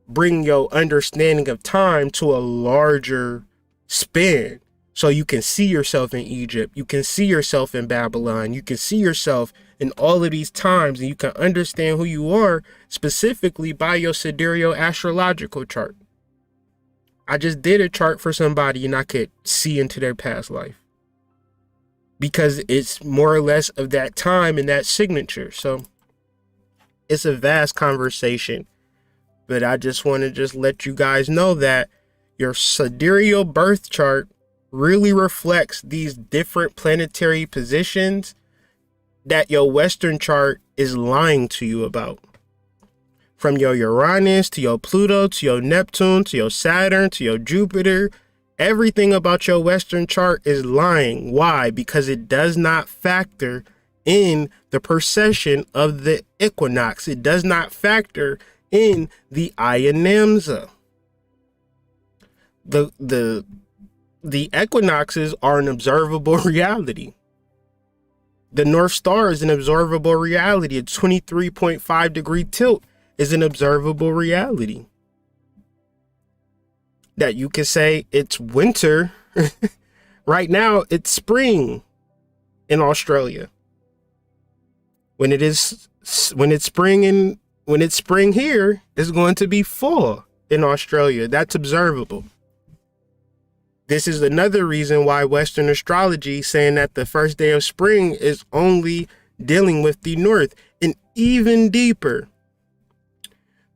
bring your understanding of time to a larger span. So you can see yourself in Egypt, you can see yourself in Babylon, you can see yourself in all of these times, and you can understand who you are specifically by your sidereal astrological chart. I just did a chart for somebody and I could see into their past life, because it's more or less of that time and that signature. So it's a vast conversation, but I just want to just let you guys know that your sidereal birth chart really reflects these different planetary positions that your Western chart is lying to you about. From your Uranus to your Pluto to your Neptune to your Saturn to your Jupiter, everything about your Western chart is lying. Why? Because it does not factor in the precession of the equinox. It does not factor in the Ayanamsa. The equinoxes are an observable reality. The North Star is an observable reality. A 23.5 degree tilt is an observable reality. that you can say it's winter. Right now, it's spring in Australia. When it's spring here, it's going to be fall in Australia. That's observable. This is another reason why Western astrology saying that the first day of spring is only dealing with the north, and even deeper.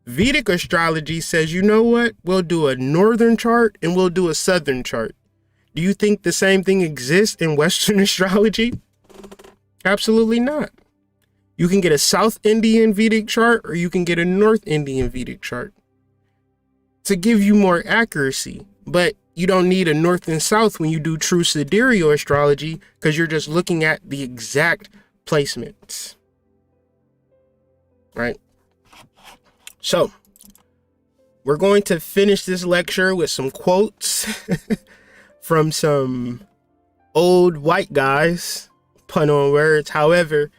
Vedic astrology says, you know what? We'll do a northern chart and we'll do a southern chart. Do you think the same thing exists in Western astrology? Absolutely not. You can get a South Indian Vedic chart or you can get a North Indian Vedic chart to give you more accuracy. But you don't need a North and South when you do true sidereal astrology because you're just looking at the exact placements. Right? So, we're going to finish this lecture with some quotes from some old white guys, pun on words. However,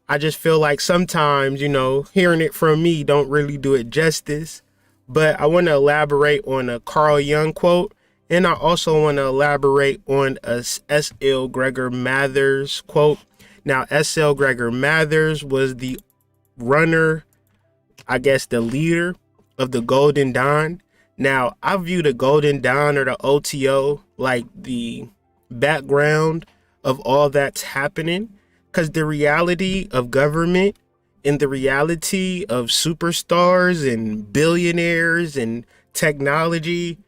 I just feel like sometimes, hearing it from me don't really do it justice. But I want to elaborate on a Carl Jung quote, and I also want to elaborate on a S.L. Gregor Mathers quote. Now, S.L. Gregor Mathers was the runner, I guess the leader of the Golden Dawn. Now, I view the Golden Dawn or the OTO like the background of all that's happening, because the reality of government and the reality of superstars and billionaires and technology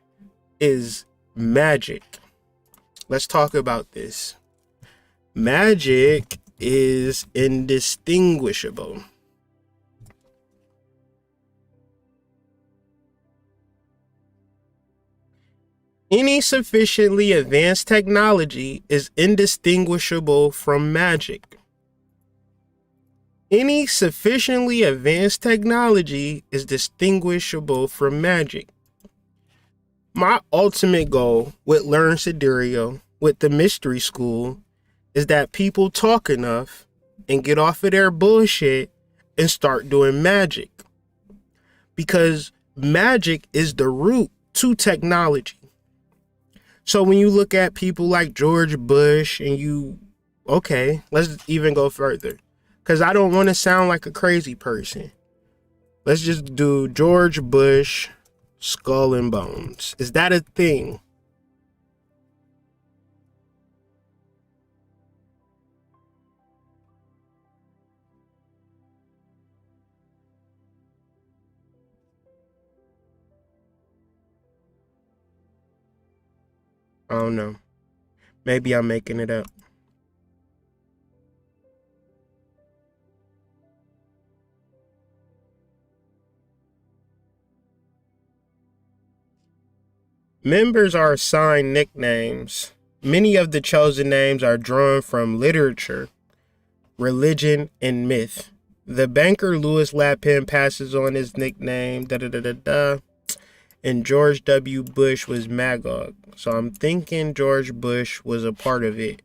is magic. Let's talk about this. Magic is indistinguishable. Any sufficiently advanced technology is indistinguishable from magic. Any sufficiently advanced technology is distinguishable from magic. My ultimate goal with Learn Sidereal, with the mystery school, is that people talk enough and get off of their bullshit and start doing magic. Because magic is the root to technology. So when you look at people like George Bush and let's even go further. Because I don't want to sound like a crazy person. Let's just do George Bush, skull and bones. Is that a thing? I don't know. Maybe I'm making it up. Members are assigned nicknames. Many of the chosen names are drawn from literature, religion, and myth. The banker Louis Lapin passes on his nickname, and George W. Bush was Magog. So I'm thinking George Bush was a part of it.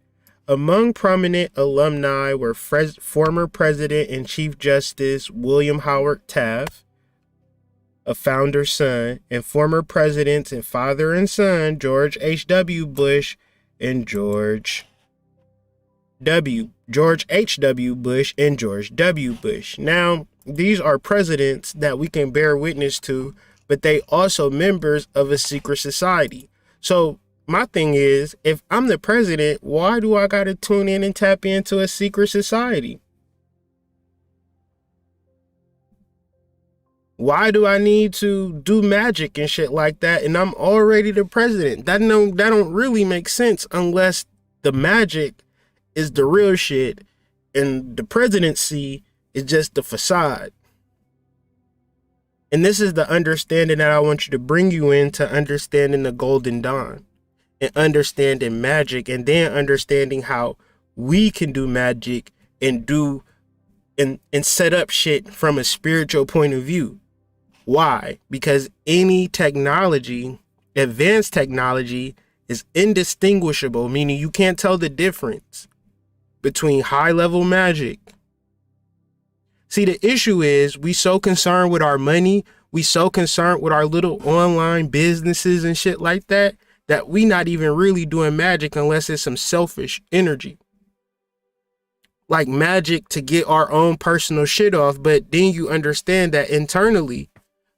Among prominent alumni were former President and Chief Justice William Howard Taft, a founder's son, and former presidents and father and son George H.W. Bush and George H.W. Bush and George W. Bush. Now, these are presidents that we can bear witness to, but they also members of a secret society. So my thing is, if I'm the president, why do I got to tune in and tap into a secret society? Why do I need to do magic and shit like that? And I'm already the president. That don't really make sense unless the magic is the real shit and the presidency is just the facade. And this is the understanding that I want you to bring you into understanding the Golden Dawn and understanding magic, and then understanding how we can do magic and do and set up shit from a spiritual point of view. Why? Because any technology, advanced technology, is indistinguishable, meaning you can't tell the difference between high-level magic. See, the issue is we so concerned with our money, We so concerned with our little online businesses and shit like that, that we not even really doing magic unless it's some selfish energy. Like magic to get our own personal shit off. But then you understand that internally,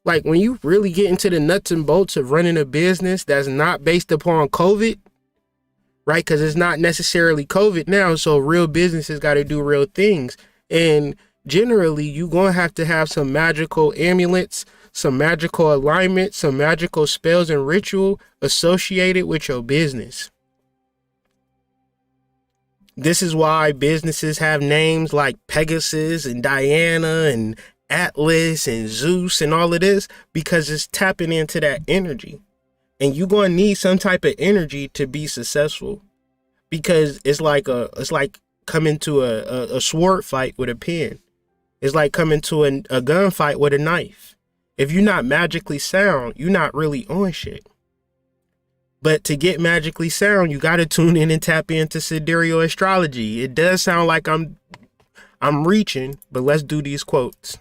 like when you really get into the nuts and bolts of running a business that's not based upon COVID, right? Because it's not necessarily COVID now. So real businesses got to do real things. And generally, you're going to have some magical amulets, some magical alignment, some magical spells and ritual associated with your business. This is why businesses have names like Pegasus and Diana and Atlas and Zeus and all of this, because it's tapping into that energy. And you're going to need some type of energy to be successful, because it's like coming to a sword fight with a pen. It's like coming to a gunfight with a knife. If you're not magically sound, you're not really on shit. But to get magically sound, you got to tune in and tap into Sidereal Astrology. It does sound like I'm reaching, but let's do these quotes.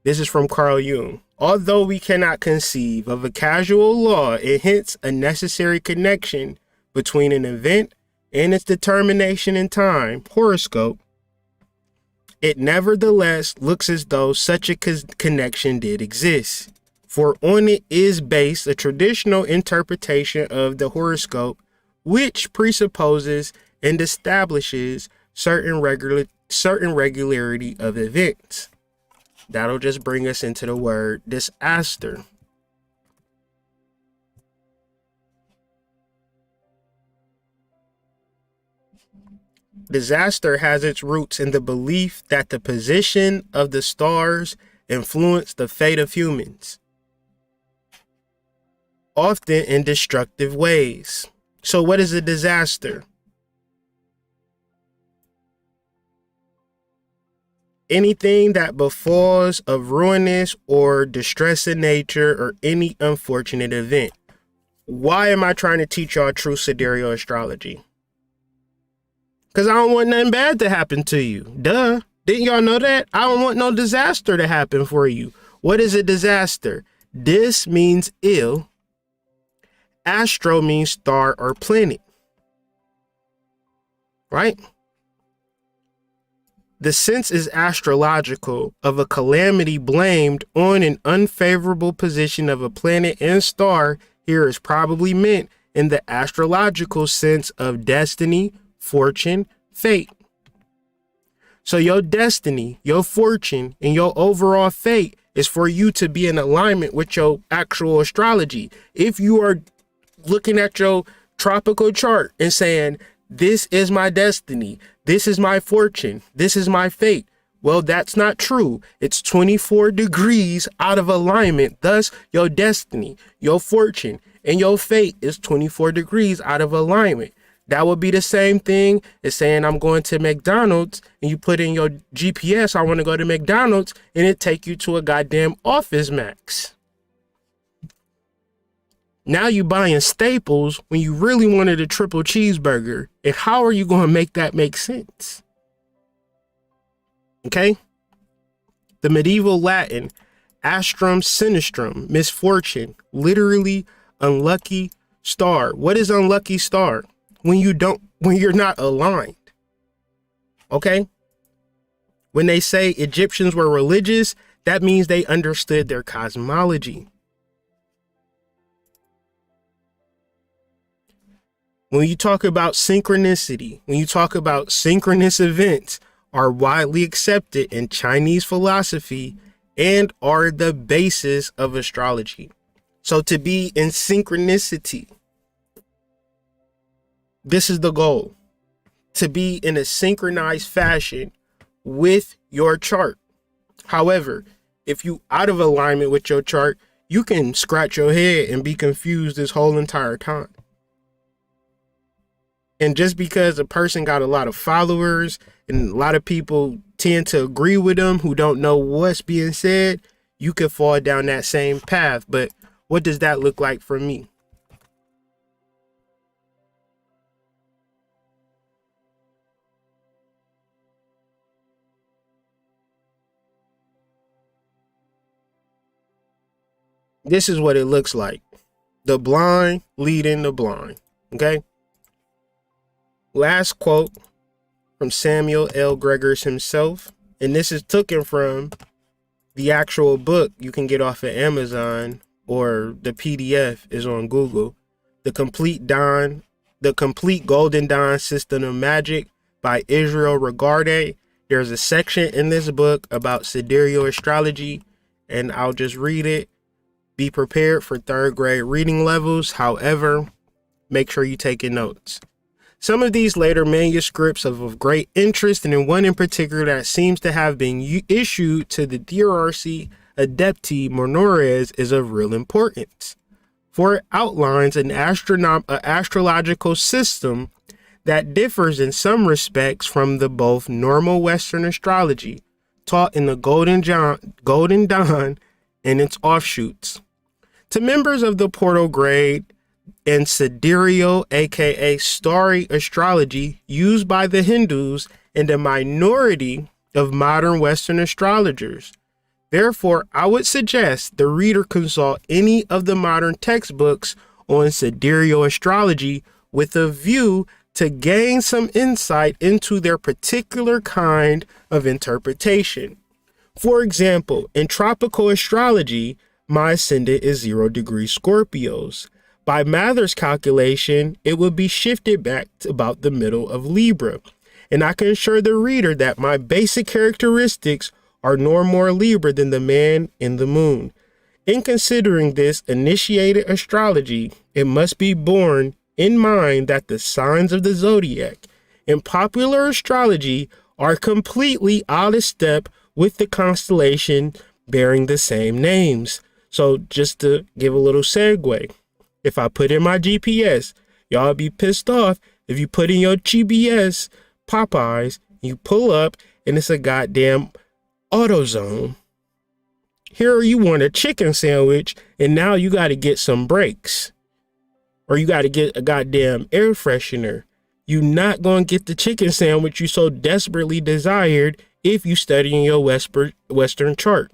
This is from Carl Jung. Although we cannot conceive of a casual law, it hints a necessary connection between an event and its determination in time, horoscope. It nevertheless looks as though such a connection did exist. For on it is based a traditional interpretation of the horoscope, which presupposes and establishes certain regularity of events. That'll just bring us into the word disaster. Disaster has its roots in the belief that the position of the stars influence the fate of humans, often in destructive ways. So what is a disaster? Anything that befalls of ruinous or distressing nature, or any unfortunate event. Why am I trying to teach y'all true sidereal astrology? Because I don't want nothing bad to happen to you. Duh. Didn't y'all know that? I don't want no disaster to happen for you. What is a disaster? Dis means ill. Astro means star or planet. Right? The sense is astrological of a calamity blamed on an unfavorable position of a planet and star. Here is probably meant in the astrological sense of destiny, fortune, fate. So your destiny, your fortune, and your overall fate is for you to be in alignment with your actual astrology. If you are looking at your tropical chart and saying, this is my destiny, this is my fortune, this is my fate, well, that's not true. It's 24 degrees out of alignment. Thus, your destiny, your fortune, and your fate is 24 degrees out of alignment. That would be the same thing as saying I'm going to McDonald's and you put in your GPS, I want to go to McDonald's, and it take you to a goddamn Office Max. Now you buying Staples when you really wanted a triple cheeseburger. And how are you going to make that make sense? Okay? The medieval Latin, astrum sinistrum, misfortune, literally unlucky star. What is unlucky star? When you're not aligned. Okay? When they say Egyptians were religious, that means they understood their cosmology. When you talk about synchronicity, when you talk about synchronous events, are widely accepted in Chinese philosophy and are the basis of astrology. So to be in synchronicity, this is the goal. To be in a synchronized fashion with your chart. However, if you out of alignment with your chart, you can scratch your head and be confused this whole entire time. And just because a person got a lot of followers and a lot of people tend to agree with them who don't know what's being said, you could fall down that same path. But what does that look like for me? This is what it looks like. The blind leading the blind. Okay. Last quote from Samuel L. Gregors himself. And this is taken from the actual book you can get off of Amazon, or the PDF is on Google. The Complete Golden Dawn System of Magic by Israel Regardie. There's a section in this book about sidereal astrology, and I'll just read it. Be prepared for third grade reading levels. However, make sure you're taking notes. Some of these later manuscripts are of great interest, and in one in particular that seems to have been issued to the Diarci Adepti Monores is of real importance, for it outlines an astrological system that differs in some respects from the both normal Western astrology taught in the Golden Dawn and its offshoots. To members of the Portal grade and Sidereal, aka starry astrology, used by the Hindus and a minority of modern Western astrologers. Therefore, I would suggest the reader consult any of the modern textbooks on sidereal astrology with a view to gain some insight into their particular kind of interpretation. For example, in tropical astrology, my ascendant is 0 degrees Scorpios. By Mather's calculation, it would be shifted back to about the middle of Libra. And I can assure the reader that my basic characteristics are no more Libra than the man in the moon. In considering this initiated astrology, it must be borne in mind that the signs of the zodiac in popular astrology are completely out of step with the constellation bearing the same names. So just to give a little segue, if I put in my GPS, y'all be pissed off if you put in your GBS Popeyes, you pull up and it's a goddamn AutoZone. Here you want a chicken sandwich and now you got to get some brakes, or you got to get a goddamn air freshener. You're not going to get the chicken sandwich you so desperately desired if you study in your Western chart.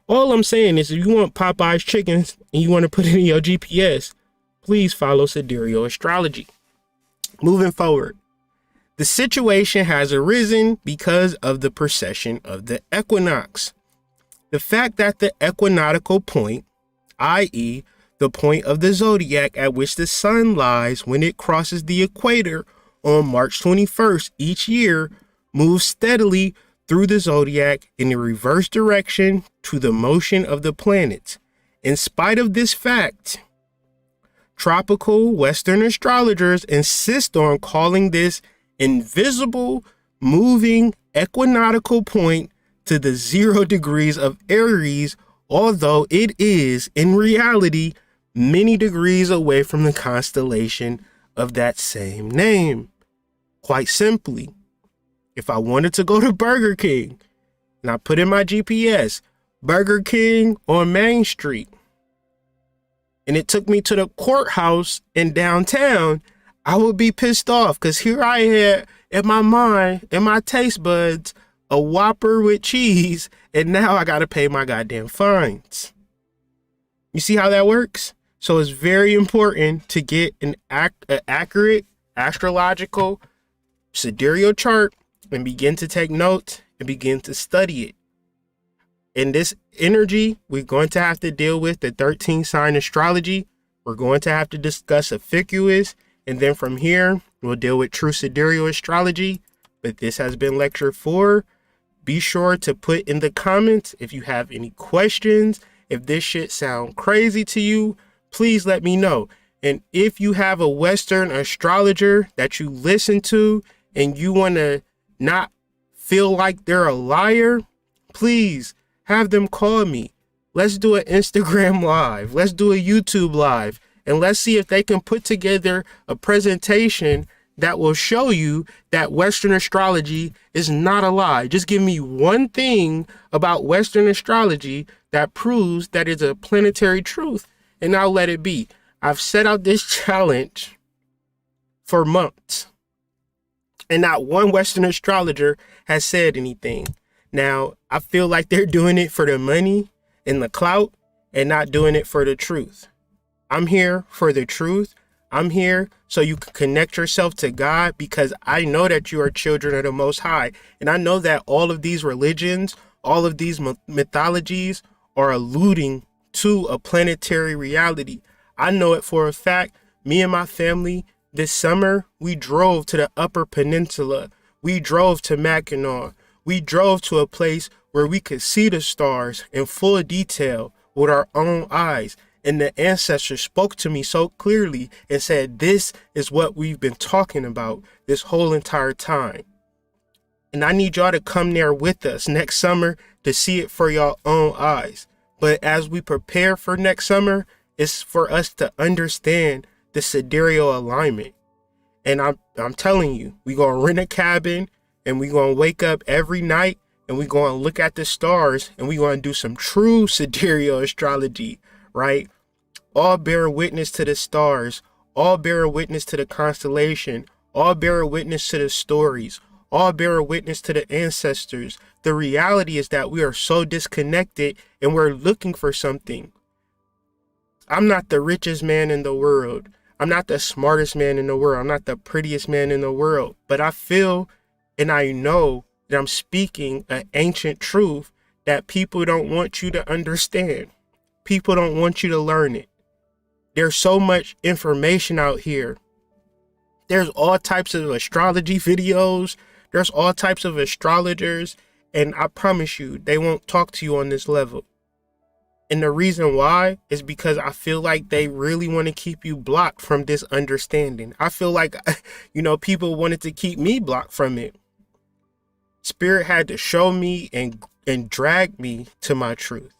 All I'm saying is if you want Popeye's chickens and you want to put it in your GPS, please follow sidereal astrology. Moving forward, the situation has arisen because of the precession of the equinox. The fact that the equinoctial point, i.e., the point of the zodiac at which the sun lies when it crosses the equator on March 21st each year, moves steadily through the zodiac in the reverse direction to the motion of the planets. In spite of this fact, tropical Western astrologers insist on calling this invisible moving equinoctial point to the 0 degrees of Aries, although it is in reality many degrees away from the constellation of that same name. Quite simply, if I wanted to go to Burger King and I put in my GPS, Burger King on Main Street, and it took me to the courthouse in downtown, I would be pissed off because here I had in my mind, in my taste buds, a Whopper with cheese, and now I got to pay my goddamn fines. You see how that works? So it's very important to get an accurate astrological sidereal chart and begin to take notes and begin to study it. In this energy, we're going to have to deal with the 13 sign astrology. We're going to have to discuss Ophiuchus, and then from here, we'll deal with true sidereal astrology. But this has been lecture 4. Be sure to put in the comments if you have any questions. If this shit sound crazy to you, please let me know. And if you have a Western astrologer that you listen to and you want to not feel like they're a liar, please have them call me. Let's do an Instagram live. Let's do a YouTube live. And let's see if they can put together a presentation that will show you that Western astrology is not a lie. Just give me one thing about Western astrology that proves that it's a planetary truth, and I'll let it be. I've set out this challenge for months, and not one Western astrologer has said anything. Now, I feel like they're doing it for the money and the clout, and not doing it for the truth. I'm here for the truth. I'm here so you can connect yourself to God, because I know that you are children of the Most High. And I know that all of these religions, all of these mythologies are alluding to a planetary reality. I know it for a fact. Me and my family this summer, we drove to the Upper Peninsula. We drove to Mackinac. We drove to a place where we could see the stars in full detail with our own eyes. And the ancestors spoke to me so clearly and said, this is what we've been talking about this whole entire time. And I need y'all to come there with us next summer to see it for your own eyes. But as we prepare for next summer, it's for us to understand the sidereal alignment. And I'm telling you, we're going to rent a cabin and we're going to wake up every night and we're going to look at the stars and we're going to do some true sidereal astrology, right? All bear witness to the stars, all bear witness to the constellation, all bear witness to the stories, all bear witness to the ancestors. The reality is that we are so disconnected and we're looking for something. I'm not the richest man in the world. I'm not the smartest man in the world. I'm not the prettiest man in the world. But I feel and I know that I'm speaking an ancient truth that people don't want you to understand. People don't want you to learn it. There's so much information out here. There's all types of astrology videos. There's all types of astrologers. And I promise you, they won't talk to you on this level. And the reason why is because I feel like they really want to keep you blocked from this understanding. I feel like, people wanted to keep me blocked from it. Spirit had to show me and drag me to my truth.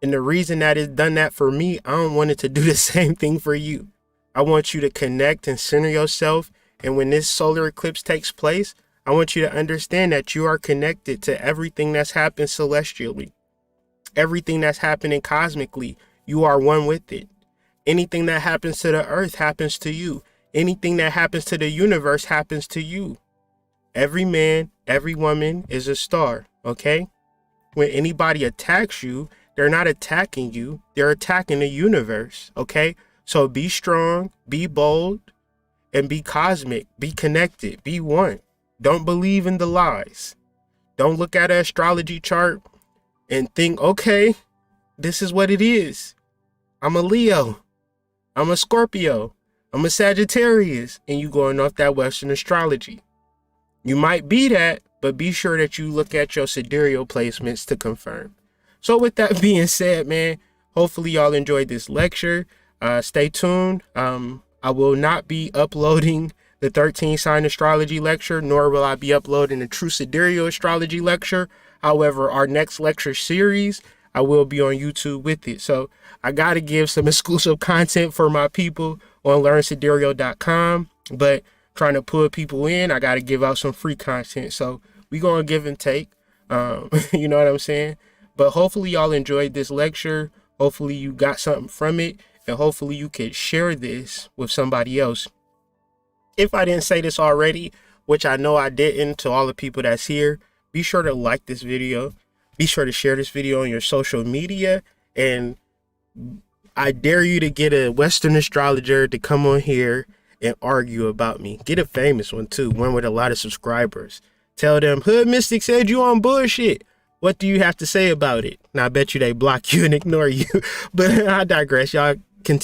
And the reason that it's done that for me, I don't want it to do the same thing for you. I want you to connect and center yourself. And when this solar eclipse takes place, I want you to understand that you are connected to everything that's happened celestially. Everything that's happening cosmically, you are one with it. Anything that happens to the earth happens to you. Anything that happens to the universe happens to you. Every man, every woman is a star, okay? When anybody attacks you, they're not attacking you. They're attacking the universe, okay? So be strong, be bold, and be cosmic. Be connected, be one. Don't believe in the lies. Don't look at an astrology chart and think, okay, this is what it is. I'm a Leo. I'm a Scorpio. I'm a Sagittarius. And you going off that Western astrology. You might be that, but be sure that you look at your sidereal placements to confirm. So with that being said, man, hopefully y'all enjoyed this lecture. Stay tuned. I will not be uploading the 13 sign astrology lecture, nor will I be uploading the true sidereal astrology lecture. However, our next lecture series, I will be on YouTube with it. So I got to give some exclusive content for my people on learnsidereal.com, but trying to pull people in, I got to give out some free content. So we going to give and take, you know what I'm saying? But hopefully y'all enjoyed this lecture. Hopefully you got something from it, and hopefully you could share this with somebody else. If I didn't say this already, which I know I didn't, to all the people that's here, be sure to like this video. Be sure to share this video on your social media. And I dare you to get a Western astrologer to come on here and argue about me. Get a famous one too, one with a lot of subscribers. Tell them, Hood Mystic said you on bullshit. What do you have to say about it? Now I bet you they block you and ignore you. But I digress. Y'all continue.